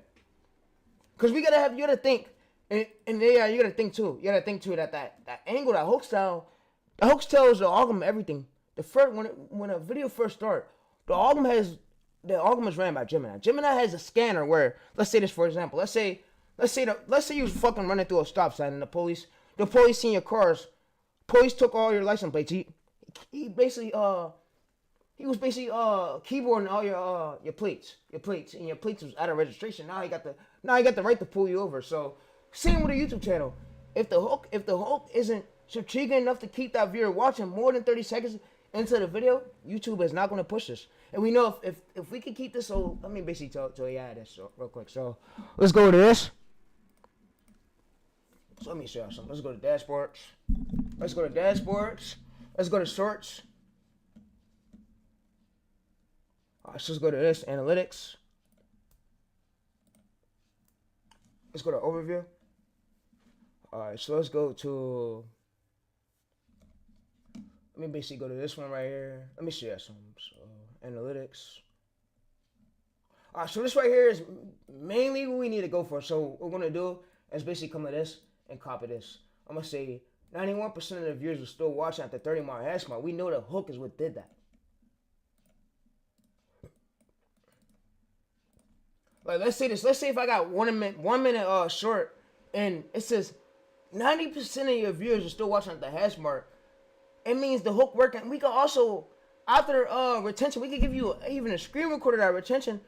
A: because you gotta think, and yeah, you gotta think too. You gotta think too that angle, that hook style, the hook style is the algorithm, everything. The first when a video first start, the algorithm is ran by Gemini. Gemini has a scanner where, let's say this for example, let's say you was fucking running through a stop sign and the police seen your cars. Police took all your license plates. He was basically keyboarding all your plates, and your plates was out of registration. Now he got the right to pull you over. So same with a YouTube channel. If the hook isn't intriguing enough to keep that viewer watching more than 30 seconds into the video, YouTube is not going to push this. And we know if we can keep this, so let me basically tell AI this real quick. So let's go to this. So let me show you something. Let's go to dashboards. Let's go to search. Alright, so let's go to this, analytics. Let's go to overview. Alright, so let's go to, let me basically go to this one right here. Let me show you something. So analytics. Alright, so this right here is mainly what we need to go for. So what we're gonna do is basically come to this and copy this. I'm gonna say 91% of the viewers are still watching at the 30-mile hash mark. We know the hook is what did that. Like let's say if I got 1 minute short and it says 90% of your viewers are still watching at the hash mark, it means the hook working. We can also, after retention, we could give you even a screen recorder of that retention.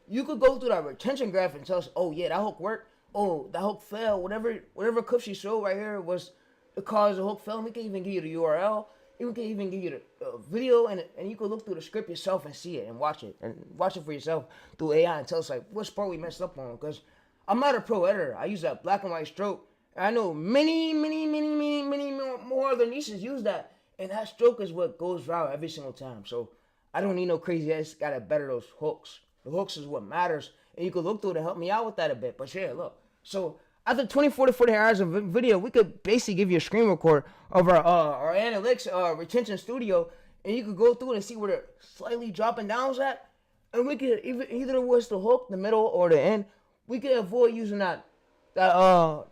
A: You could go through that retention graph and tell us, oh yeah, that hook worked. Oh, that hook fell. Whatever clip she showed right here was the cause the hook fell. And we can even give you the URL. We can even give you the video, and you can look through the script yourself and see it and watch it for yourself through AI and tell us like which part we messed up on. Because I'm not a pro editor. I use that black and white stroke. And I know many more other niches use that, and that stroke is what goes viral every single time. So I don't need no crazy ass. Gotta better those hooks. The hooks is what matters, and you can look through it to help me out with that a bit. But yeah, look. So after 24 to 40 hours of video, we could basically give you a screen record of our analytics retention studio, and you could go through it and see where they're slightly dropping down at, and we could either it was the hook, the middle, or the end. We could avoid using the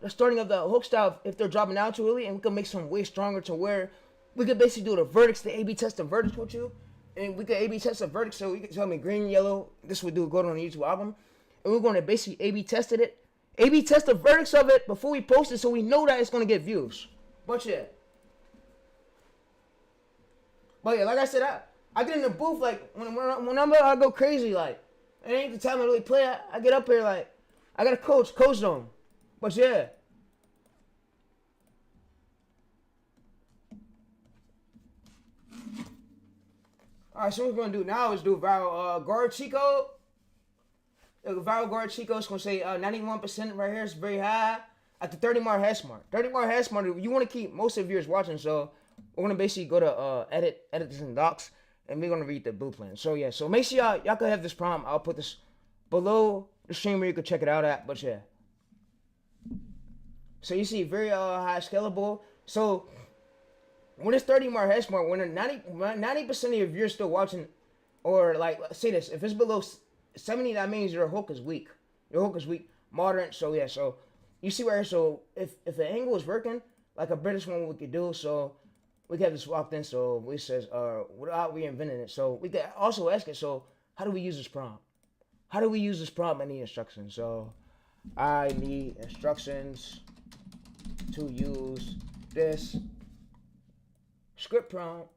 A: starting of the hook style if they're dropping down too early, and we could make some way stronger to where we could basically do the verdicts, the A/B test the verdicts with you, and we could A/B test the verdicts. So you can tell me green, yellow. This would do good on the YouTube album, and we're going to basically A/B test it. A/B test the verdicts of it before we post it, so we know that it's gonna get views. But yeah, like I said, I get in the booth like when I go crazy, like it ain't the time to really play. I get up here like I got a coach them. But yeah. All right, so what we're gonna do now is do viral guard Chico. The viral guard Chico is going to say 91% right here is very high at the 30-mile hash mark. 30-mile hash mark, you want to keep most of your viewers watching, so we're going to basically go to edit this in docs, and we're going to read the blueprint. So yeah, so make sure y'all can have this prompt. I'll put this below the stream where you can check it out at, but yeah. So you see very high scalable. So when it's 30-mile hash mark, when 90% of your viewers still watching, or like, let's say this, if it's below 70, that means your hook is weak. Moderate. So yeah, so you see right here. So if the angle is working, like a British one, we could do. So we have this locked in. So we says without reinventing it. So we could also ask it. So how do we use this prompt? how do we use this prompt? I need instructions. So I need instructions to use this script prompt.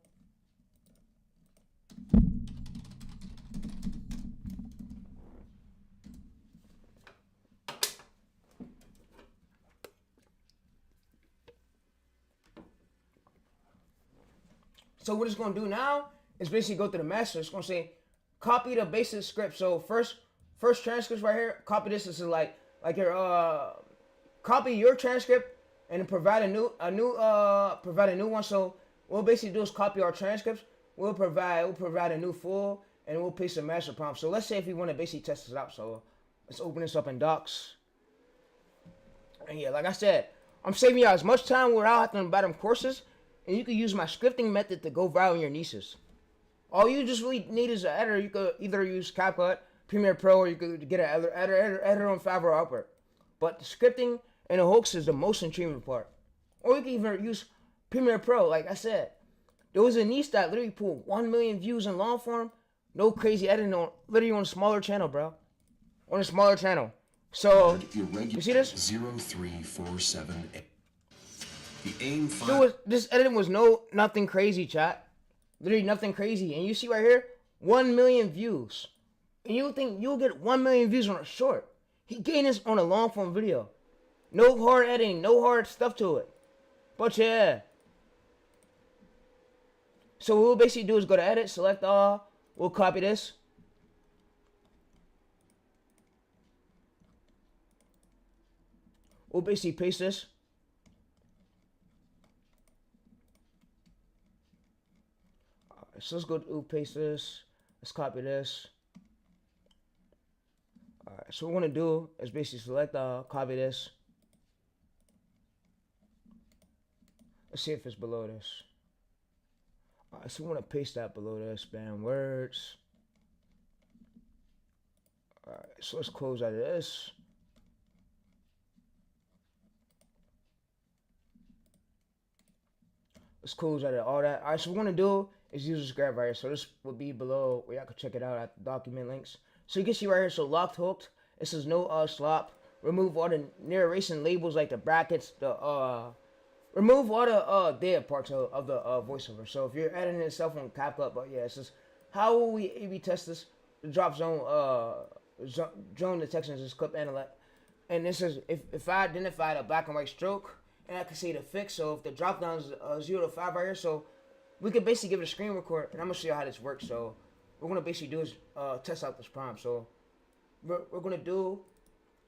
A: So what it's going to do now is basically go through the master. It's going to say, copy the basic script. So first transcripts right here, copy this. This is like your copy your transcript and provide a new one. So what we'll basically do is copy our transcripts. We'll provide a new full, and we'll paste a master prompt. So let's say if we want to basically test this out. So let's open this up in Docs. And yeah, like I said, I'm saving y'all as much time without having to buy them courses. And you can use my scripting method to go viral in your niches. All you just really need is an editor. You could either use CapCut, Premiere Pro, or you could get an editor on Fiverr or Upwork. But the scripting and the hooks is the most intriguing part. Or you can even use Premiere Pro, like I said. There was a niche that literally pulled 1 million views in long form. No crazy editing on, literally on a smaller channel, bro. On a smaller channel. So, you see this?
E: 03478. The aim
A: This editing was nothing crazy, chat. Literally nothing crazy. And you see right here, 1 million views. And you think you'll get 1 million views on a short. He gained this on a long form video. No hard editing, no hard stuff to it. But yeah. So what we'll basically do is go to edit, select all. We'll copy this. We'll basically paste this. So let's go to paste this. Let's copy this. Alright, so what we're gonna do is basically select copy this. Let's see if it's below this. Alright, so we want to paste that below this. Span words. Alright, so let's close out of this. Let's close out of all that. Alright, so what we're gonna do is use this graph right here. So this will be below where y'all can check it out at the document links. So you can see right here, so locked hooked. It says no slop. Remove all the narration labels like the brackets, remove all the dead parts of the voiceover. So if you're editing yourself on CapCut, but yeah, it says how will we A/B test this? The drop zone zone detection is this clip analyte. And this is if I identify the black and white stroke, and I can see the fix. So if the drop down is 0 to 5 right here, so we could basically give it a screen record, and I'm gonna show you how this works. So what we're gonna basically do is test out this prompt. So what we're gonna do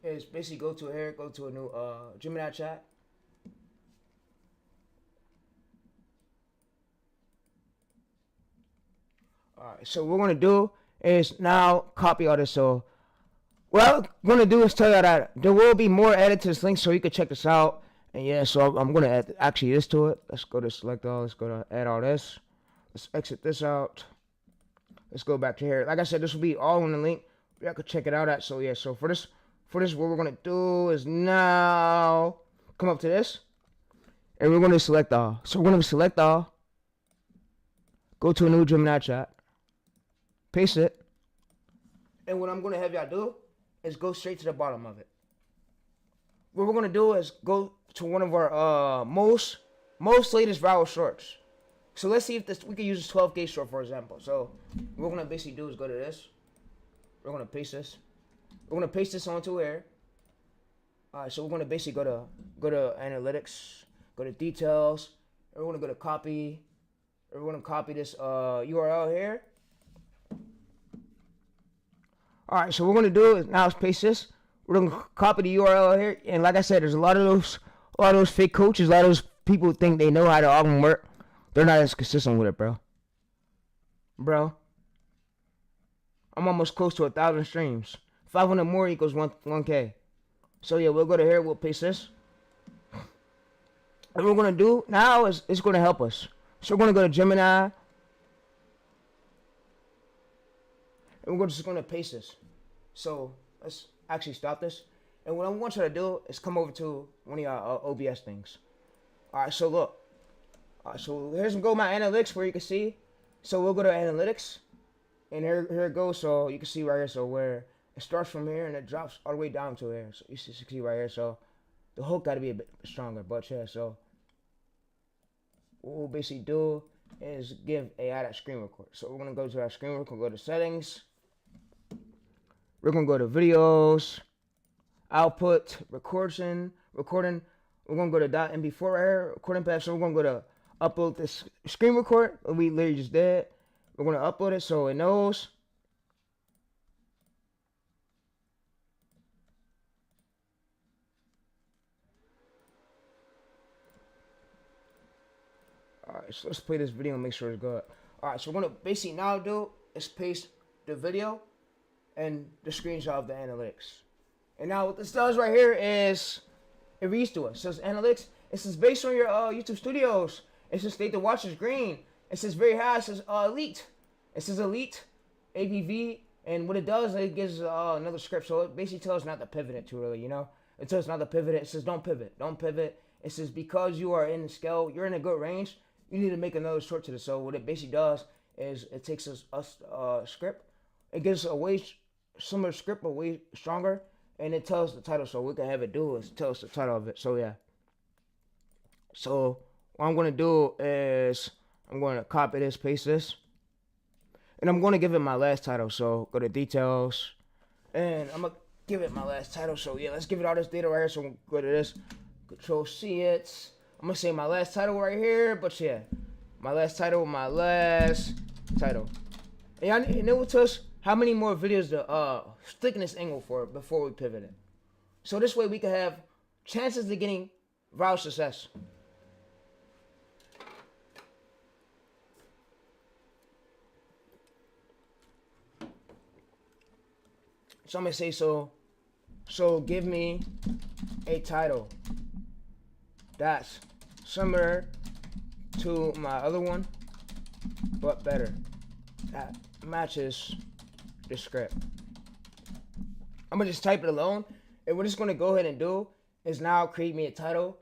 A: is basically go to a new Gemini chat. Alright, so what we're gonna do is now copy all this. So what I'm gonna do is tell you that there will be more edits to this link, so you can check this out. And yeah, so I'm gonna add actually this to it. Let's go to select all. Let's go to add all this. Let's exit this out. Let's go back to here. Like I said, this will be all in the link. Y'all can check it out at. So yeah, so for this, what we're gonna do is now come up to this, and we're gonna select all. So we're gonna select all. Go to a new Gemini chat. Paste it. And what I'm gonna have y'all do is go straight to the bottom of it. What we're gonna do is go to one of our most latest viral shorts. So let's see if we can use this 12K short, for example. So what we're gonna basically do is go to this. We're gonna paste this. We're gonna paste this onto here. Alright, so we're gonna basically go to analytics, go to details, and we're gonna go to copy. And we're gonna copy this URL here. Alright, so what we're gonna do is now paste this. We're gonna copy the URL here, and like I said, there's a lot of those fake coaches, a lot of those people who think they know how the algorithm work. They're not as consistent with it, bro. I'm almost close to 1,000 streams. 500 more equals 1K. So yeah, we'll go to here. We'll paste this. And what we're gonna do now is it's gonna help us. So we're gonna go to Gemini, and we're just gonna paste this. So let's actually stop this. And what I want you to do is come over to one of your OBS things. Alright, so look. So here's go my analytics where you can see. So we'll go to analytics. And here it goes. So you can see right here. So where It starts from here and it drops all the way down to here. So you see right here. So the hook got to be a bit stronger. But yeah, so what we'll basically do is give AI that screen record. So we're gonna go to our screen record, go to settings. We're gonna go to videos, output, recording. We're gonna go to .mp4 right here, recording path. So we're gonna go to upload this screen record. We literally just did. We're gonna upload it so it knows. Alright, so let's play this video and make sure it's good. Alright, so we're gonna basically now do is paste the video and the screenshot of the analytics. And now what this does right here is it reads to us. It says analytics. It says based on your YouTube studios. It says state the watch is green. It says very high. It says elite. It says elite, APV, and what it does, it gives another script. So it basically tells us not to pivot it too early, you know. It tells us not to pivot it. It says don't pivot, don't pivot. It says because you are in the scale, you're in a good range. You need to make another short to this. So what it basically does is it takes us script. It gives a way similar script, but way stronger, and it tells the title. So what we can have it do is tell us the title of it. So yeah. So what I'm gonna do is I'm gonna copy this, paste this, and I'm gonna give it my last title. So go to details, and I'm gonna give it my last title. So yeah, let's give it all this data right here. So we'll go to this, Control C it. I'm gonna say my last title right here, but yeah, my last title. And it will tell us how many more videos to stick in this angle for before we pivot it. So this way we can have chances of getting viral success. So I'm gonna say so give me a title that's similar to my other one, but better. That matches the script. I'm gonna just type it alone, and we're just gonna go ahead and do is now create me a title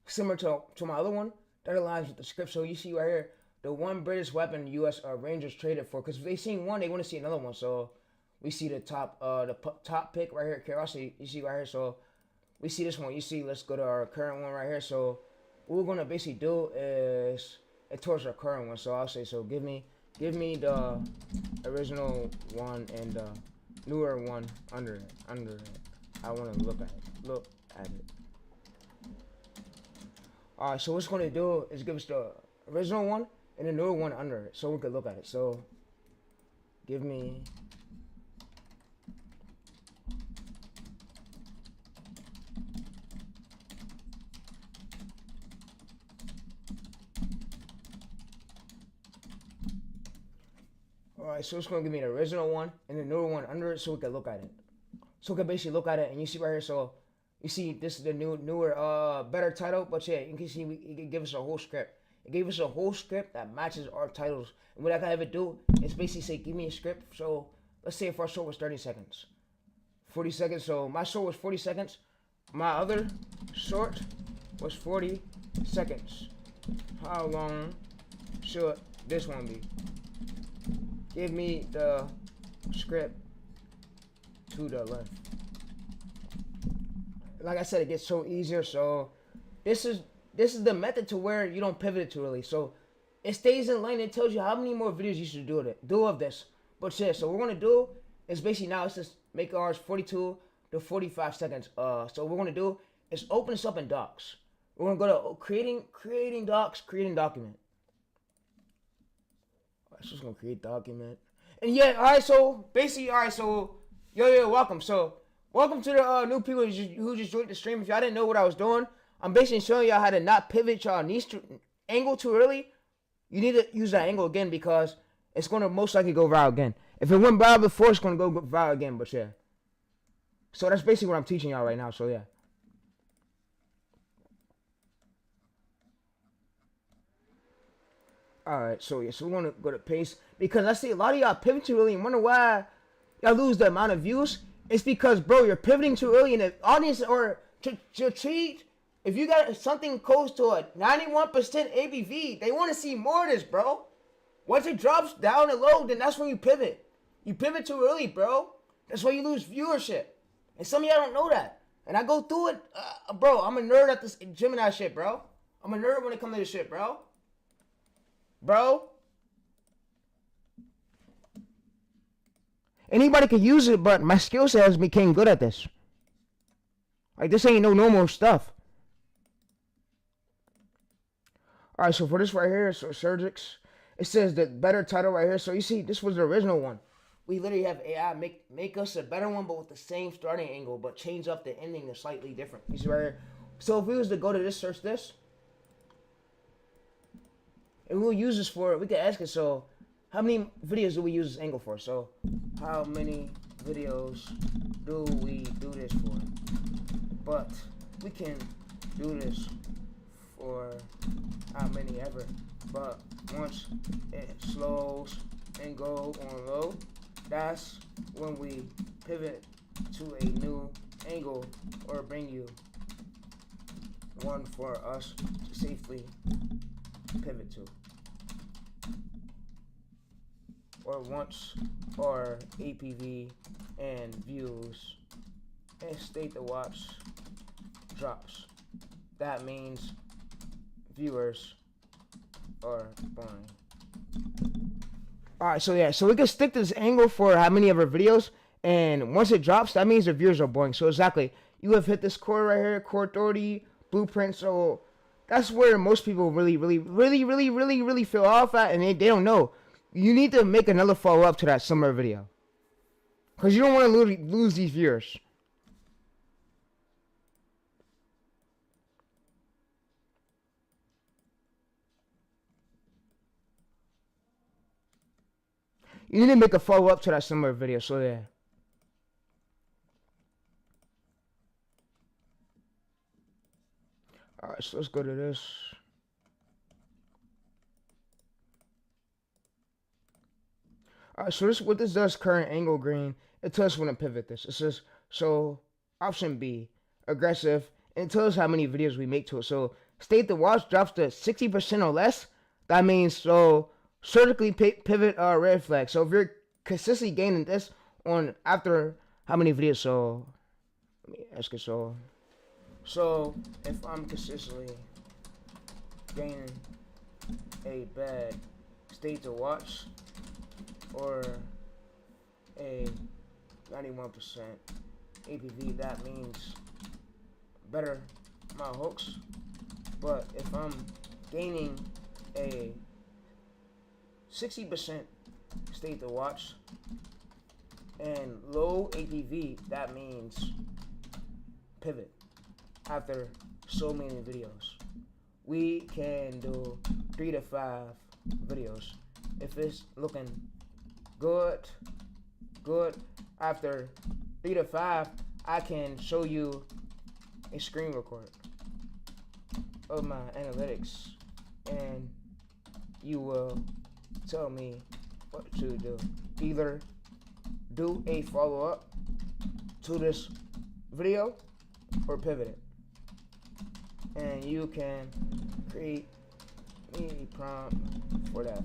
A: similar to my other one that aligns with the script. So you see right here, the one British weapon U.S. Rangers traded for, because if they seen one, they want to see another one. So we see the top pick right here, Curiosity. You see right here. So we see this one. You see, let's go to our current one right here. So what we're gonna basically do is it towards our current one. So I'll say so. Give me the original one and the newer one under it. I want to look at it. All right. So what's gonna do is give us the original one and the newer one under it, so we can look at it. So give me. Alright, so it's going to give me the original one and the newer one under it so we can look at it. So we can basically look at it, and you see right here, so you see this is the newer, better title, but yeah, you can see it can give us a whole script. It gave us a whole script that matches our titles. And what I can have it do is basically say, give me a script. So let's say if our short was 30 seconds. 40 seconds, so my short was 40 seconds. My other short was 40 seconds. How long should this one be? Give me the script to the left. Like I said, it gets so easier. So this is the method to where you don't pivot it too early. So it stays in line. It tells you how many more videos you should do of this. But yeah, so what we're gonna do is basically now it's just make ours 42 to 45 seconds. So what we're gonna do is open this up in docs. We're gonna go to creating docs, creating document. So just gonna create document. And yeah, alright, so basically, alright, so yo, welcome. So welcome to the new people who just joined the stream. If y'all didn't know what I was doing, I'm basically showing y'all how to not pivot y'all niche angle too early. You need to use that angle again because it's gonna most likely go viral again. If it went viral before, it's gonna go viral again, but yeah. So that's basically what I'm teaching y'all right now, so yeah. Alright, so yeah, so we're gonna go to paste because I see a lot of y'all pivot too early and wonder why y'all lose the amount of views. It's because, bro, you're pivoting too early, and the audience or to treat, if you got something close to a 91% ABV, they want to see more of this, bro. Once it drops down and low, then that's when you pivot. You pivot too early, bro. That's why you lose viewership. And some of y'all don't know that. And I go through it, bro. I'm a nerd at this Gemini shit, bro. I'm a nerd when it comes to this shit, bro. Bro. Anybody could use it, but my skill set has became good at this. Like, this ain't no normal stuff. Alright, so for this right here, so Surgix, it says the better title right here. So you see, this was the original one. We literally have AI make us a better one, but with the same starting angle, but change up the ending to slightly different. You see right here? So if we was to go to this, search this, and we'll use this for, we can ask it, so how many videos do we use this angle for? So how many videos do we do this for? But we can do this for how many ever. But once it slows and go on low, that's when we pivot to a new angle or bring you one for us to safely pivot to. Or once our APV and views and state the watch drops, that means viewers are boring. Alright, so yeah, so we can stick to this angle for how many of our videos, and once it drops, that means the viewers are boring. So exactly, you have hit this core right here, core 30, blueprint, so that's where most people really feel off at, and they don't know. You need to make another follow-up to that summer video, because you don't want to lose these viewers. You need to make a follow-up to that similar video, so yeah. Alright, so let's go to this. Alright, so this what this does, current angle green, it tells us when to pivot this. It says, so option B, aggressive, and it tells us how many videos we make to it. So state the watch drops to 60% or less. That means, so surgically pivot red flag. So if you're consistently gaining this on after how many videos, so let me ask it, so if I'm consistently gaining a bad state to watch or a 91% APV, that means better my hooks. But if I'm gaining a 60% state to watch and low APV, that means pivot after so many videos. We can do 3 to 5 videos. If it's looking good after 3 to 5, I can show you a screen record of my analytics and you will tell me what to do. Either do a follow-up to this video or pivot it. And you can create a prompt for that.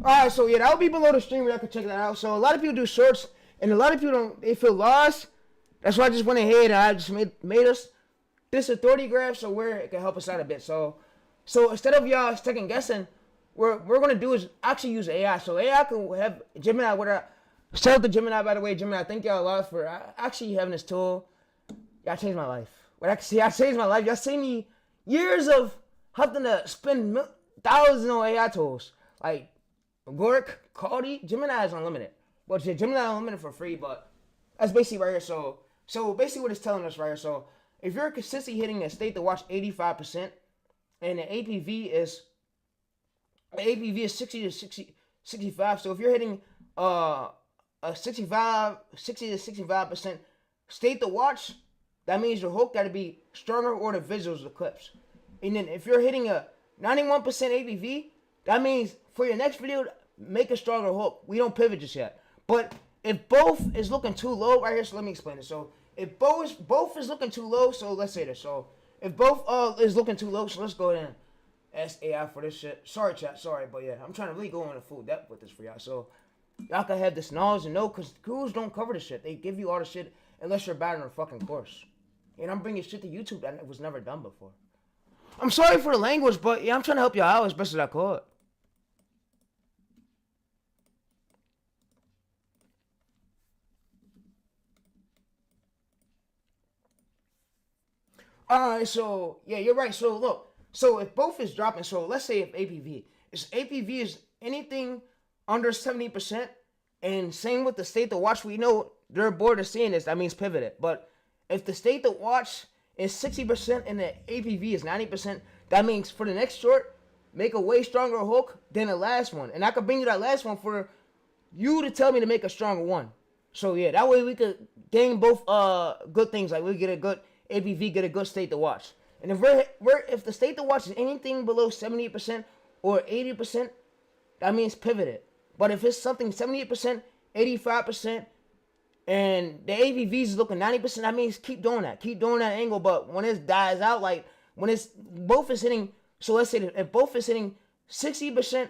A: Alright, so yeah, that will be below the stream where I can check that out. So a lot of people do shorts and a lot of people they feel lost. That's why I just went ahead and I just made us this authority graph so where it can help us out a bit. So instead of y'all second guessing, what we're gonna do is actually use AI. So AI can have Gemini. Shout out to Gemini, by the way. Gemini, thank y'all a lot for actually having this tool. Y'all changed my life. I changed my life. Y'all see me years of having to spend thousands on AI tools like Gork, Caldy. Gemini is unlimited. Well, Gemini is unlimited for free, but that's basically right here. So basically what it's telling us right here. So if you're consistently hitting a state to watch 85% and the APV is 60 to 65. So if you're hitting a 60 to 65% state to watch, that means your hook got to be stronger or the visuals, the clips. And then if you're hitting a 91% APV, that means for your next video, make a stronger hook. We don't pivot just yet. But if both is looking too low right here, so let me explain it. So if both is looking too low, so let's say this. So if both is looking too low, so let's go ahead and ask AI for this shit. Sorry, chat. Sorry, but yeah, I'm trying to really go into full depth with this for y'all. So y'all can have this knowledge and know, because gurus don't cover the shit. They give you all the shit unless you're bad on a fucking course. And I'm bringing shit to YouTube that was never done before. I'm sorry for the language, but yeah, I'm trying to help y'all out as best as I could. Alright, so, yeah, you're right. So, look. So, if both is dropping, so let's say if APV is anything under 70%, and same with the state to watch, we know they're bored of seeing this, that means pivot it. But if the state to watch is 60% and the APV is 90%, that means for the next short, make a way stronger hook than the last one. And I could bring you that last one for you to tell me to make a stronger one. So, yeah, that way we could gain both good things. Like, we get a good APV, get a good state to watch. And if the state to watch is anything below 78% or 80%, that means pivot it. But if it's something 78%, 85%, and the APV is looking 90%, that means keep doing that. Keep doing that angle. But when it dies out, like when it's both is hitting, so let's say if both is hitting 60%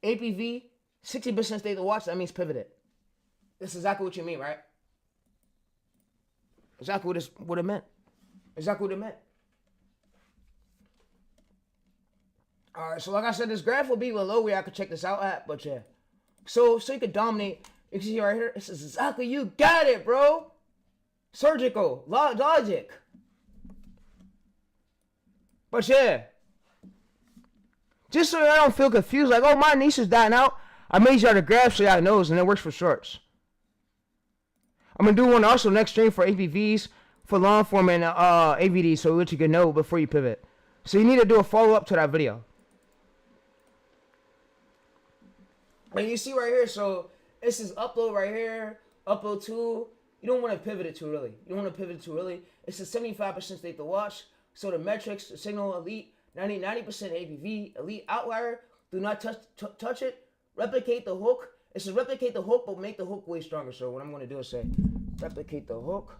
A: APV, 60% state to watch, that means pivot it. That's exactly what you mean, right? Exactly what it meant. Exactly what it meant. Alright, so like I said, this graph will be below where I could check this out at, but yeah. So you could dominate. You can see right here, this is exactly, you got it, bro. Surgical, logic. But yeah. Just so y'all don't feel confused, like, oh, my niche is dying out, I made y'all the graph so y'all knows, and it works for shorts. I'm gonna do one also next stream for APVs, for long form and AVD, so that you can know before you pivot. So you need to do a follow-up to that video. And you see right here, so this is upload right here, upload 2. You don't want to pivot it too early. You don't want to pivot it too early. It's a 75% state to watch. So the metrics, the signal, elite, 90% APV, elite outlier. Do not touch it. Replicate the hook. It says replicate the hook, but make the hook way stronger. So what I'm going to do is say replicate the hook.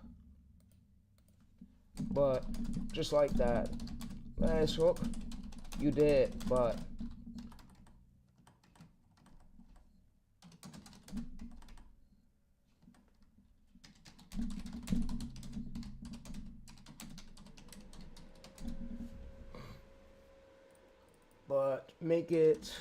A: But just like that last hook, you did, but make it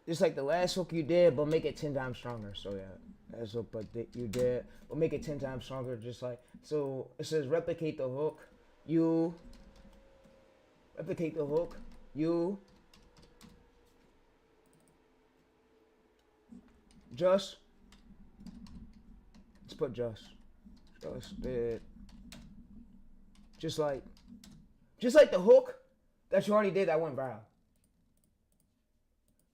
A: just like the last hook you did, but make it 10 times stronger. So yeah, that's hook, but you did, but make it 10 times stronger. Just like, so it says replicate the hook. You replicate the hook. You just let's put just did just like the hook that you already did that went viral.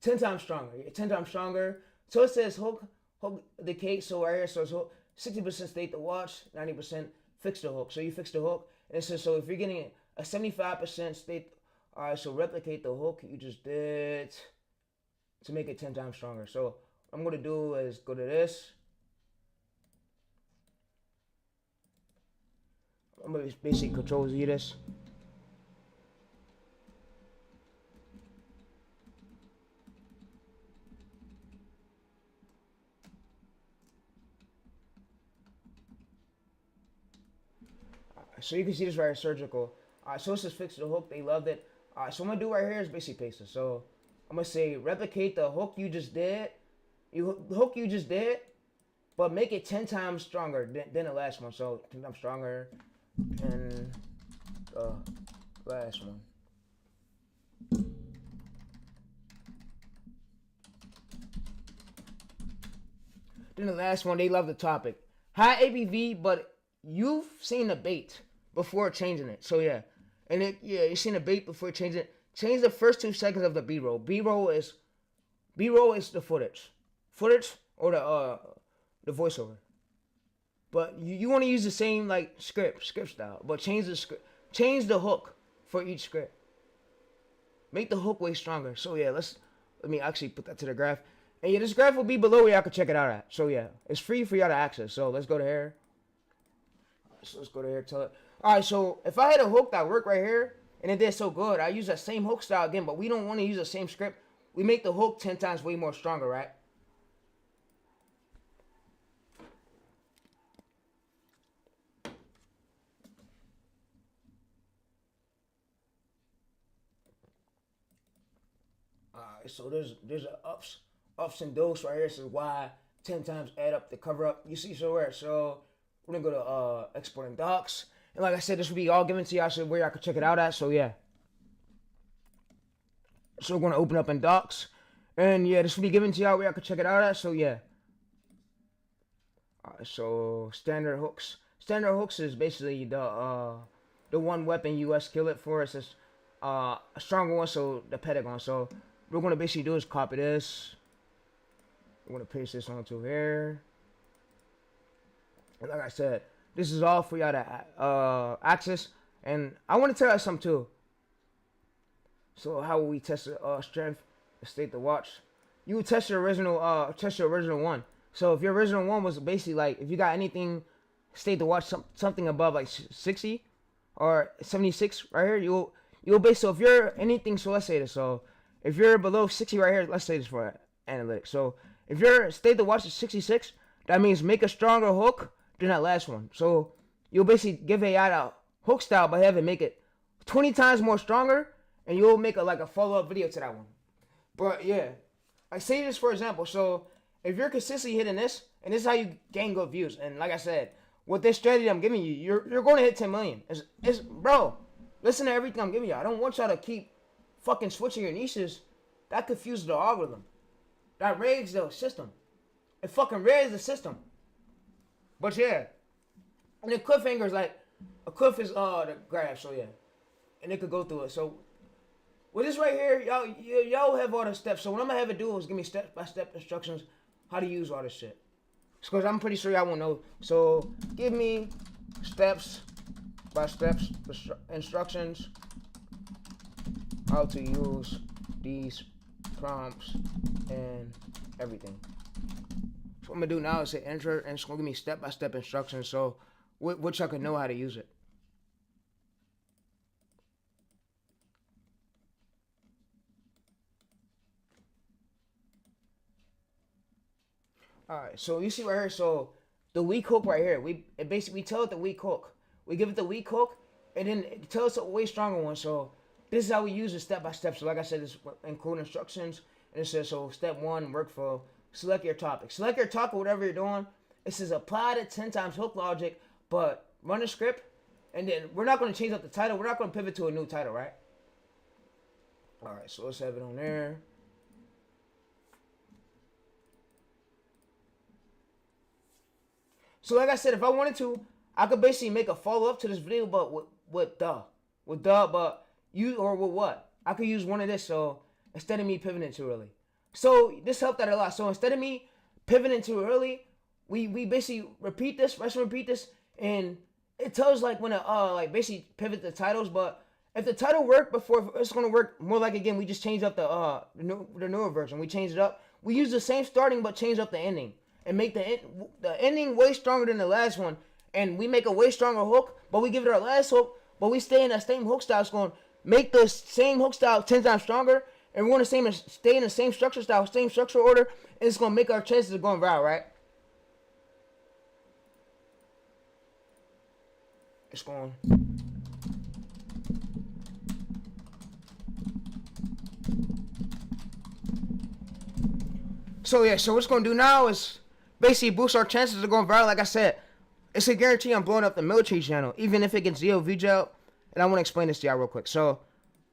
A: 10 times stronger. 10 times stronger. So it says hook decay. So right here, so it's hook, 60% state to watch, 90% fix the hook. So you fix the hook. And it says, so if you're getting a 75% state, all right, so replicate the hook you just did to make it 10 times stronger. So what I'm going to do is go to this. I'm going to basically control Z this. So you can see this right here, surgical. So this is fix the hook. They loved it. So I'm going to do right here is basically paste it. So I'm going to say replicate the hook you just did. The hook you just did, but make it 10 times stronger than the last one. So 10 times stronger than the last one. Then the last one, they love the topic. High ABV, but you've seen the bait before changing it. So yeah. And you've seen the bait before changing it. Change the first 2 seconds of the B-roll. B-roll is the footage. Footage or the voiceover. But you want to use the same like script style, but change the script. Change the hook for each script. Make the hook way stronger. So yeah, let me actually put that to the graph. And yeah, this graph will be below where y'all can check it out at. So yeah, it's free for y'all to access. So let's go to here. So let's go to here. Tell it. All right. So if I had a hook that worked right here and it did so good, I use that same hook style again. But we don't want to use the same script. We make the hook 10 times way more stronger, right? Alright, so there's a ups and downs right here. So why 10 times add up to cover up. You see, so where? So we're gonna go to exporting docs. And like I said, this will be all given to y'all so where y'all can check it out at. So yeah. So we're gonna open up in docs. And yeah, this will be given to y'all where y'all can check it out at. So yeah. Alright, so standard hooks. Standard hooks is basically the one weapon US kill it for. It's just a stronger one, so the pentagon. So what we're gonna basically do is copy this. We're gonna paste this onto here. And like I said, this is all for y'all to access. And I want to tell you something too. So how will we test the strength, the state, the watch? You would test your original one. So if your original one was basically like, if you got anything, state the watch something above like 60 or 76 right here, you'll base. So if you're anything, so let's say this. So if you're below 60 right here, let's say this for analytics. So if your state the watch is 66, that means make a stronger hook than that last one. So you'll basically give AI a hook style, but have it make it 20 times more stronger, and you'll make a follow-up video to that one. But yeah, I say this for example. So if you're consistently hitting this, and this is how you gain good views. And like I said, with this strategy I'm giving you, you're going to hit 10 million. It's bro, listen to everything I'm giving you. I don't want y'all to keep fucking switching your niches. That confuses the algorithm. That rigs the system. It fucking rigs the system. But yeah, and the cliffhanger is like, a cliff is the graph. So yeah, and it could go through it. So with this right here, y'all have all the steps. So what I'm gonna have it do is give me step-by-step instructions how to use all this shit. Because I'm pretty sure y'all won't know. So give me step-by-step instructions how to use these prompts and everything. So what I'm gonna do now is hit enter, and it's gonna give me step-by-step instructions so which I can know how to use it. Alright, so you see right here, so the weak hook right here, we tell it the weak hook. We give it the weak hook, and then it tells us a way stronger one. So this is how we use it step by step. So like I said, this include instructions, and it says, so step 1, workflow, select your topic. Select your topic, whatever you're doing. It says apply the 10 times hook logic, but run a script, and then we're not going to change up the title. We're not going to pivot to a new title, right? Alright, so let's have it on there. So like I said, if I wanted to, I could basically make a follow-up to this video, but with but you, or with what? I could use one of this, so instead of me pivoting too early. So this helped out a lot. So instead of me pivoting too early, we basically repeat this, and it tells like when like basically pivot the titles. But if the title worked before, it's gonna work more like again. We just changed up the newer version. We changed it up. We use the same starting, but change up the ending. And make the ending way stronger than the last one. And we make a way stronger hook, but we give it our last hook, but we stay in that same hook style. It's going to make the same hook style 10 times stronger, and we're going to stay in the same structure style, same structure order, and it's going to make our chances of going viral, right? It's going. So yeah, so what it's going to do now is basically boost our chances of going viral. Like I said, it's a guarantee I'm blowing up the military channel, even if it gets zero views out. And I want to explain this to y'all real quick. So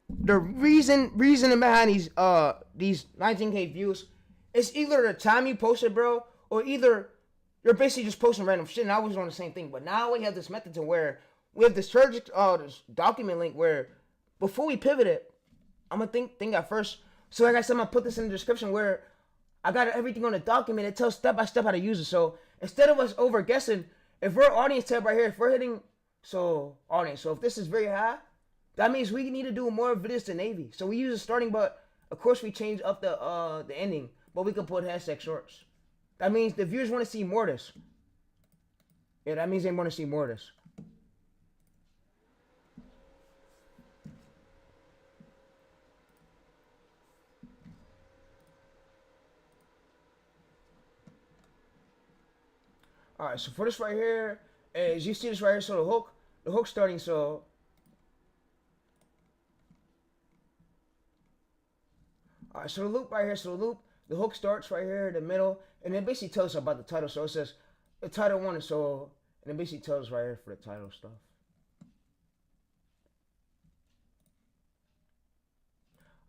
A: the reason behind these 19K views is either the time you posted, bro, or either you're basically just posting random shit. And I was doing the same thing, but now we have this method to where we have this this document link where before we pivot it, I'm gonna think at first. So like I said, I'm gonna put this in the description where I got everything on the document. It tells step by step how to use it. So instead of us over guessing, if we're audience tab right here, if we're hitting audience, so if this is very high, that means we need to do more videos to Navy. So we use the starting, but of course we change up the ending, but we can put hashtag shorts. That means the viewers want to see more of this. Yeah, that means they want to see more of this. Alright, so for this right here, as you see this right here, so the hook starting, so alright, Alright, so the loop right here, the hook starts right here in the middle, and it basically tells us about the title. So it says the title one, and it basically tells us right here for the title stuff.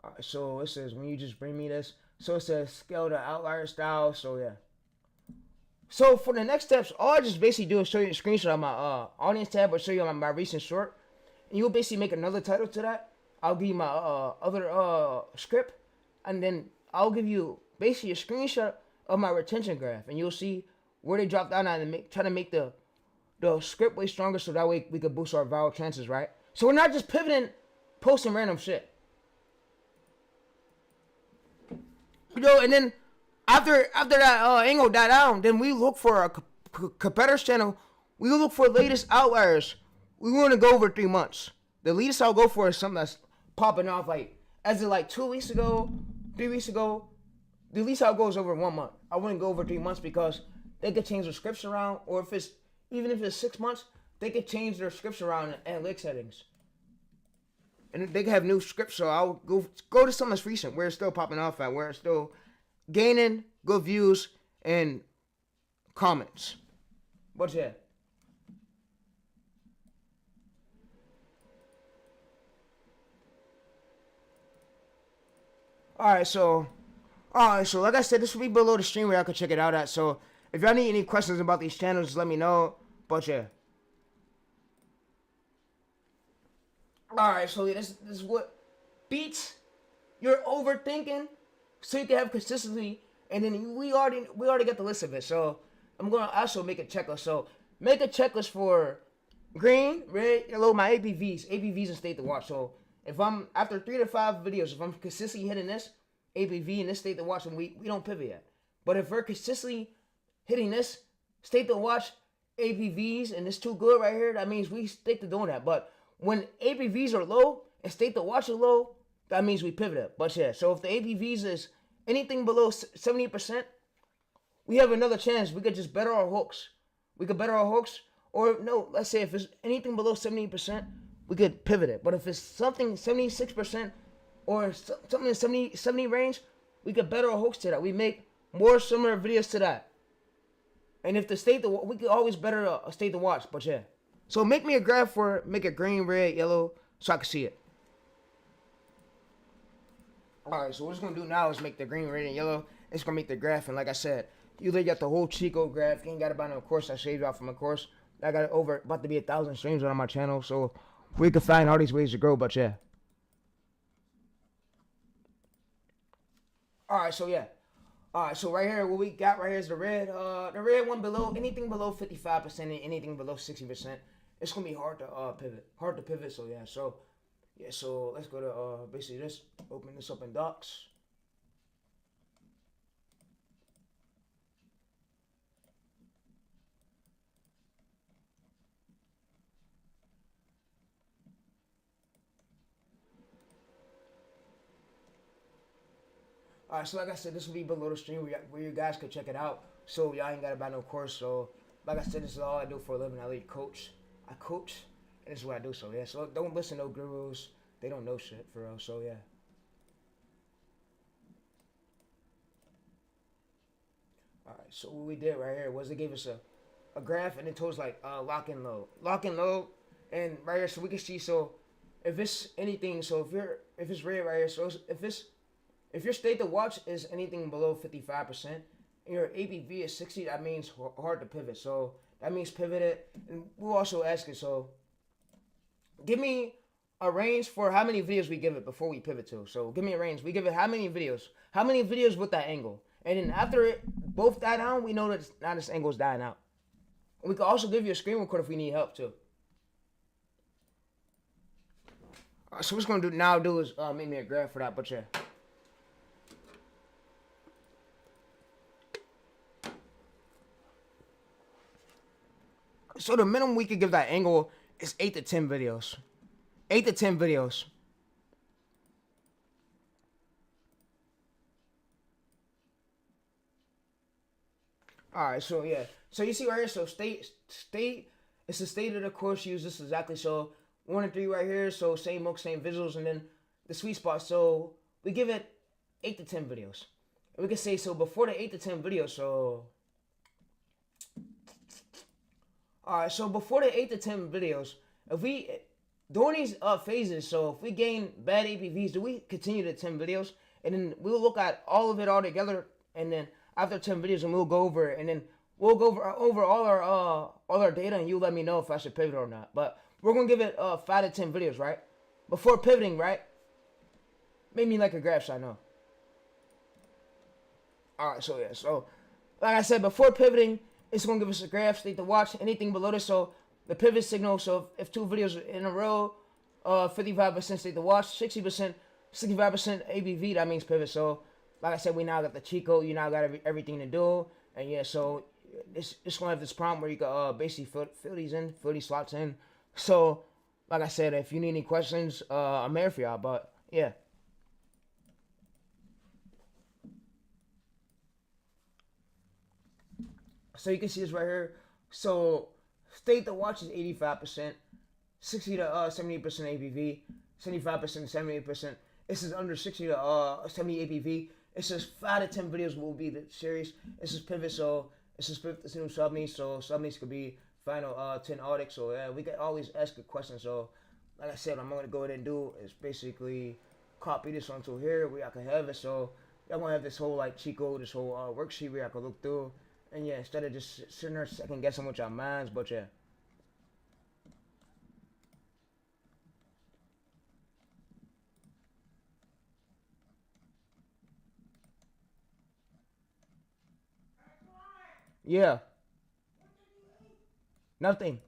A: Alright, so it says when you just bring me this, so it says scale the outlier style. So yeah. So for the next steps, all I just basically do is show you a screenshot of my audience tab, or show you my recent short, and you'll basically make another title to that. I'll give you my other script, and then I'll give you basically a screenshot of my retention graph, and you'll see where they drop down at, and try to make the script way stronger, so that way we could boost our viral chances, right? So we're not just pivoting, posting random shit. You know, and then after that angle died down, then we look for a competitor's channel. We look for latest outliers. We want to go over 3 months. The latest I'll go for is something that's popping off like as of like 2 weeks ago, 3 weeks ago. The least I'll go is over 1 month. I wouldn't go over 3 months because they could change their scripts around, or even if it's 6 months, they could change their scripts around in analytics settings. And they can have new scripts, so I'll go to something that's recent, where it's still popping off at, where it's still gaining good views and comments. But yeah. Alright, so like I said, this will be below the stream where y'all can check it out at. So if y'all need any questions about these channels, just let me know. But yeah. Alright, so this is what beats your overthinking, so you can have consistency. And then we already got the list of it. So I'm gonna also make a checklist. So make a checklist for green, red, yellow, my ABVs and state to watch. So if I'm after 3 to 5 videos, if I'm consistently hitting this ABV and this state to watch, and we don't pivot yet. But if we're consistently hitting this state to watch ABVs and it's too good right here, that means we stick to doing that. But when ABVs are low and state to watch is low, that means we pivot it. But yeah, so if the ABVs is anything below 70%, we have another chance. We could just better our hooks. Or no, let's say if it's anything below 70%, we could pivot it. But if it's something 76% or something in 70 range, we could better our hooks to that. We make more similar videos to that. And if the state, we could always better a state to watch. But yeah. So make me a graph for it. Make it green, red, yellow, so I can see it. Alright, so what it's going to do now is make the green, red, and yellow. It's going to make the graph. And like I said, you literally got the whole Chico graph. You ain't got to buy no course. I saved out from a course. I got about to be 1,000 streams on my channel. So we can find all these ways to grow. But yeah. Alright, so yeah. Alright, so right here, what we got right here is the red one below, anything below 55% and anything below 60%. It's going to be hard to pivot. So yeah, so let's go to basically this, open this up in Docs. Alright, so like I said, this will be below the stream where you guys could check it out. So y'all ain't got to buy no course. So like I said, this is all I do for a living. I coach, and this is what I do. So yeah, so don't listen to no gurus. They don't know shit for real. So yeah. Alright, so what we did right here was it gave us a graph, and it told us like lock and load, and right here, so we can see. So if it's anything, so if it's red right here, so if your state to watch is anything below 55% and your ABV is 60, that means hard to pivot. So that means pivot it. And we'll also ask it, so give me a range for how many videos we give it before we pivot to. So give me a range. We give it how many videos with that angle. And then after it both die down, we know that now this angle's dying out. We can also give you a screen record if we need help too. So what's going to do is make me a graph for that, but yeah. So the minimum we could give that angle is 8 to 10 videos. 8 to 10 videos. Alright, so yeah. So you see right here, so state, it's the state of the course used. This exactly. So 1 and 3 right here. So same look, same visuals, and then the sweet spot. So we give it 8 to 10 videos. And we can say, so before the 8 to 10 videos, so... Alright, so before the 8 to 10 videos, if we... During these phases, so if we gain bad APVs, do we continue the 10 videos? And then we'll look at all of it all together, and then after 10 videos, and we'll go over it, and then we'll go over all our data, and you let me know if I should pivot or not. But we're gonna give it 5 to 10 videos, right? Before pivoting, right? Made me like a graph, so I know. Alright, so yeah, so like I said, before pivoting, it's gonna give us a graph, state to watch, anything below this. So the pivot signal, so if 2 videos in a row, 55% state to watch, 60%, 65% ABV, that means pivot. So like I said, we now got the cheat code, you now got everything to do. And yeah, so it's gonna have this prompt where you can basically fill these slots in. So like I said, if you need any questions, I'm here for y'all. But yeah. So you can see this right here. So state to watch is 85%, 60 to 78% ABV, 75% to 78%. This is under 60 to 70 ABV. It says 5 to 10 videos will be the series. This is pivot, so this is pivot to new subniche. So subniche could be final 10 audit. So yeah, we can always ask a question. So like I said, what I'm gonna go ahead and do is basically copy this onto here where I can have it. So I'm gonna have this whole like cheat code, this whole worksheet where I can look through. And yeah, instead of just sitting there second guessing with your minds, but yeah. Yeah. Nothing.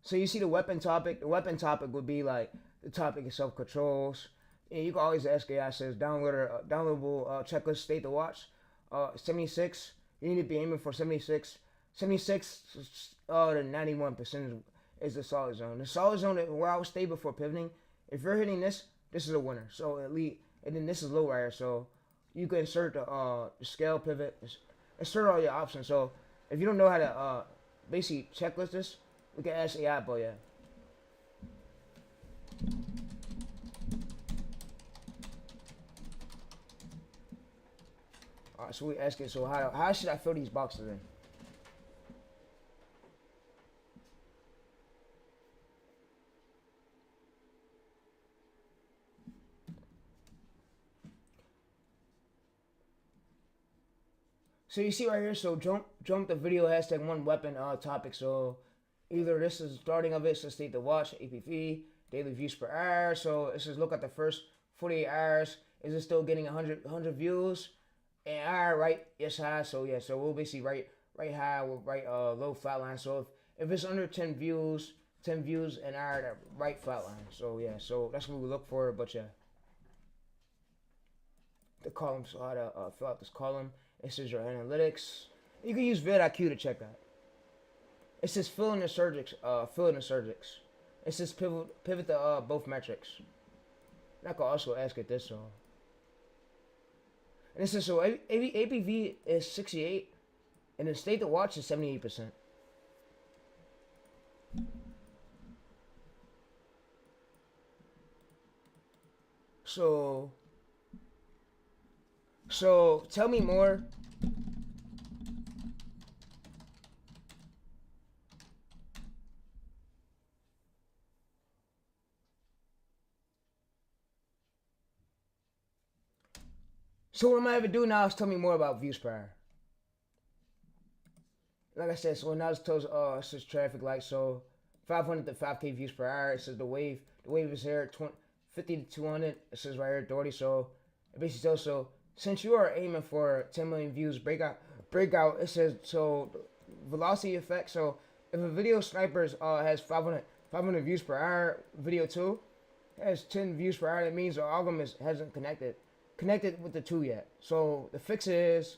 A: So you see the weapon topic. The weapon topic would be like the topic of self-controls. And you can always ask AI. Says downloadable checklist state to watch. 76. You need to be aiming for 76. 76 to 91% is the solid zone. The solid zone where I would stay before pivoting. If you're hitting this, this is a winner. So elite, and then this is low rider. So you can insert the scale pivot, insert all your options. So if you don't know how to basically checklist this, we can ask AI, but yeah. Alright, so we ask it, so how should I fill these boxes in? So you see right here, so jump the video hashtag one weapon topic. So either this is the starting of it, so state to watch, APV, daily views per hour. So it says look at the first 48 hours. Is it still getting 100 views? And hour, right? Yes, high. So yeah, so we'll basically right high with right low flat line. So if it's under 10 views an hour, that right flat line. So yeah, so that's what we look for. But yeah, the column. So how to fill out this column. It says your analytics. You can use vidIQ to check that. It says fill in the surgics. It says pivot to both metrics. And I can also ask it this. So. And it says so APV is 68, and the state to watch is 78%. So tell me more. So what I'm gonna have to do now is tell me more about views per hour. Like I said, so now it tells it says traffic light, so 500 to 5K views per hour. It says the wave is here, 50 to 200. It says right here, 30. So it basically tells, so since you are aiming for 10 million views, breakout. It says so velocity effect. So if a video snipers has 500 views per hour, video 2 has 10 views per hour. That means the algorithm hasn't connected with the 2 yet. So the fix is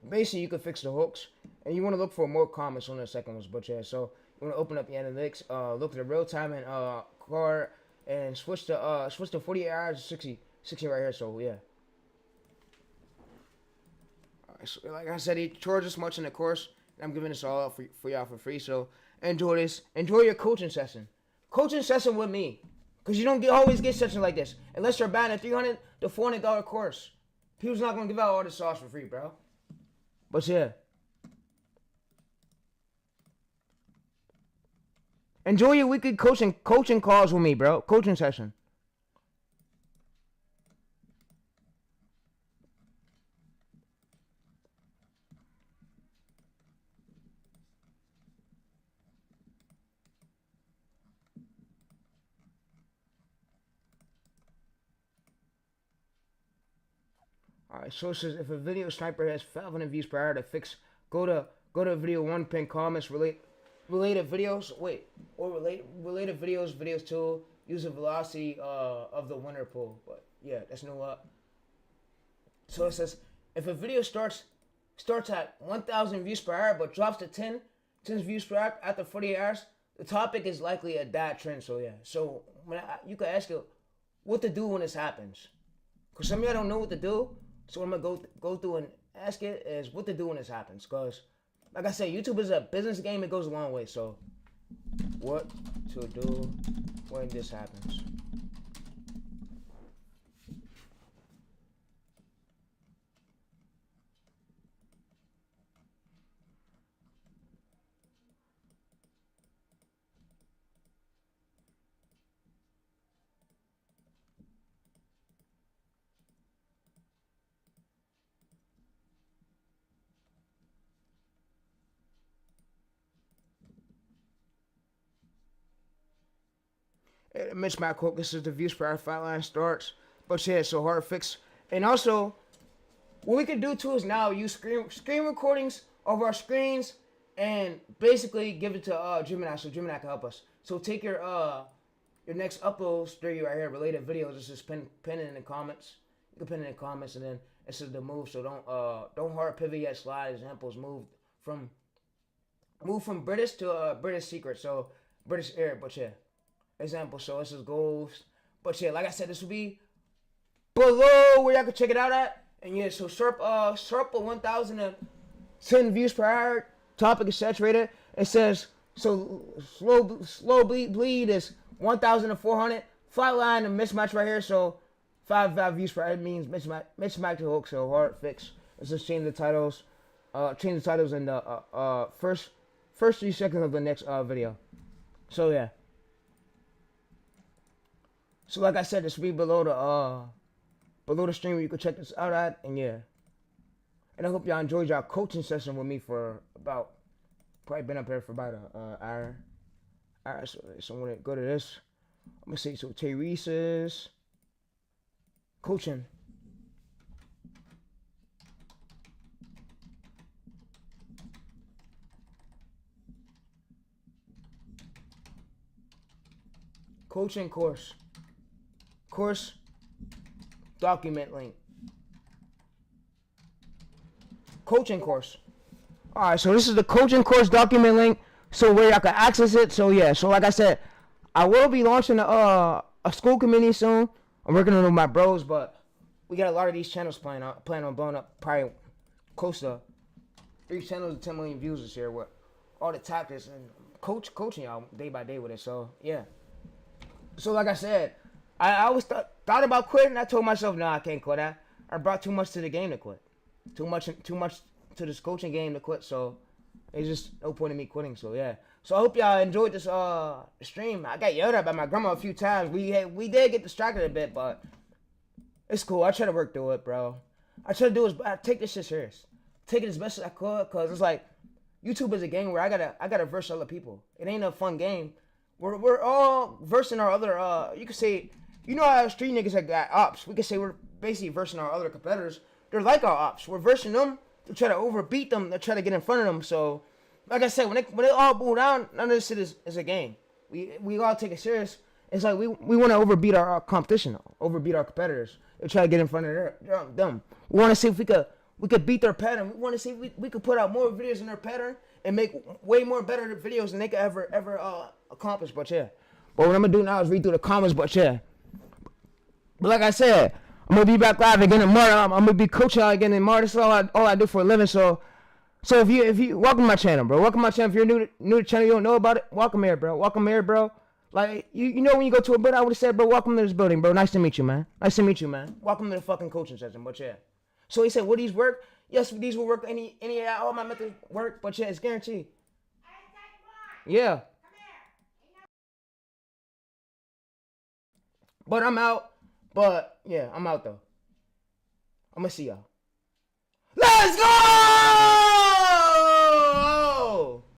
A: basically you can fix the hooks, and you want to look for more comments on the second ones. But yeah, so you want to open up the analytics, look at the real time and car, and switch to 48 hours, 60 right here. So yeah. Alright, so like I said, he charges much in the course, and I'm giving this all out for y'all for free. So enjoy this. Enjoy your coaching session. Coaching session with me. Because you don't always get sessions like this. Unless you're buying a $300 to $400 course. People's not going to give out all the sauce for free, bro. But yeah. Enjoy your weekly coaching calls with me, bro. Coaching session. Alright, so it says if a video sniper has 500 views per hour to fix, go to video 1, pin comments, related videos, related videos 2, use the velocity of the winner pool. But yeah, that's no So it says if a video starts at 1,000 views per hour but drops to 10 views per hour after 48 hours, the topic is likely a bad trend. So yeah, so you could ask you what to do when this happens, because some of y'all don't know what to do. So what I'm gonna go through and ask it is what to do when this happens. Cause like I said, YouTube is a business game. It goes a long way. So what to do when this happens? Mismatch quote. This is the views per hour flat line starts. But yeah, so hard fix. And also, what we can do too is now use screen recordings of our screens and basically give it to Gemini, so Gemini can help us. So take your next uploads right here, related videos. Just pin it in the comments. You can pin it in the comments, and then it says the move. So don't hard pivot yet. Slide examples. Move from British to British secret. So British air, but yeah. Example, so this is goals. But yeah, like I said, this will be below where y'all can check it out at. And yeah, so sharp 1,010 views per hour. Topic is saturated. It says so slow bleed is 1,400. Flat line and mismatch right here. So 5 views per hour means mismatch the hook. So hard fix. Let's just change the titles. Change the titles in the first 3 seconds of the next video. So yeah. So like I said, this will be below the stream where you can check this out at, and yeah. And I hope y'all enjoyed y'all coaching session with me for probably been up here for about an hour. Alright, so I'm gonna go to this. I'm gonna say so Teresa's coaching. Coaching course document link. Coaching course. Alright, so this is the coaching course document link, so where y'all can access it. So yeah, so like I said, I will be launching a school community soon. I'm working on it with my bros, but we got a lot of these channels planning on blowing up, probably close to 3 channels with 10 million views this year with all the tactics and coaching y'all day by day with it. So yeah. So like I said, I always thought about quitting. I told myself, no, I can't quit. I brought too much to the game to quit. Too much to this coaching game to quit. So it's just no point in me quitting. So yeah. So I hope y'all enjoyed this stream. I got yelled at by my grandma a few times. We did get distracted a bit, but it's cool. I try to work through it, bro. I try to do is I take this shit serious. Take it as best as I could, cause it's like YouTube is a game where I gotta verse other people. It ain't a fun game. We're all versing our other you could say, you know how street niggas have got ops. We could say we're basically versing our other competitors. They're like our ops. We're versing them to try to overbeat them, to try to get in front of them. So like I said, when it all boil down, none of this shit is a game. We all take it serious. It's like we want to overbeat our competition, overbeat our competitors, and try to get in front of them. We want to see if we could beat their pattern. We want to see if we could put out more videos in their pattern and make way more better videos than they could ever accomplish. But yeah, but what I'm gonna do now is read through the comments. But yeah, but like I said, I'm gonna be back live again tomorrow. I'm gonna be coaching out again tomorrow. This is all I do for a living. So So if you welcome to my channel, bro. Welcome to my channel. If you're new to the channel, you don't know about it. Welcome here, bro. Welcome here, bro. Like you know when you go to a building, I would have said, bro, welcome to this building, bro. Nice to meet you, man. Nice to meet you, man. Welcome to the fucking coaching session, but yeah. So he said, will these work? Yes, these will work. Any all my methods work, but yeah, it's guaranteed. Yeah. But I'm out. But yeah, I'm out though. I'm gonna see y'all. Let's go!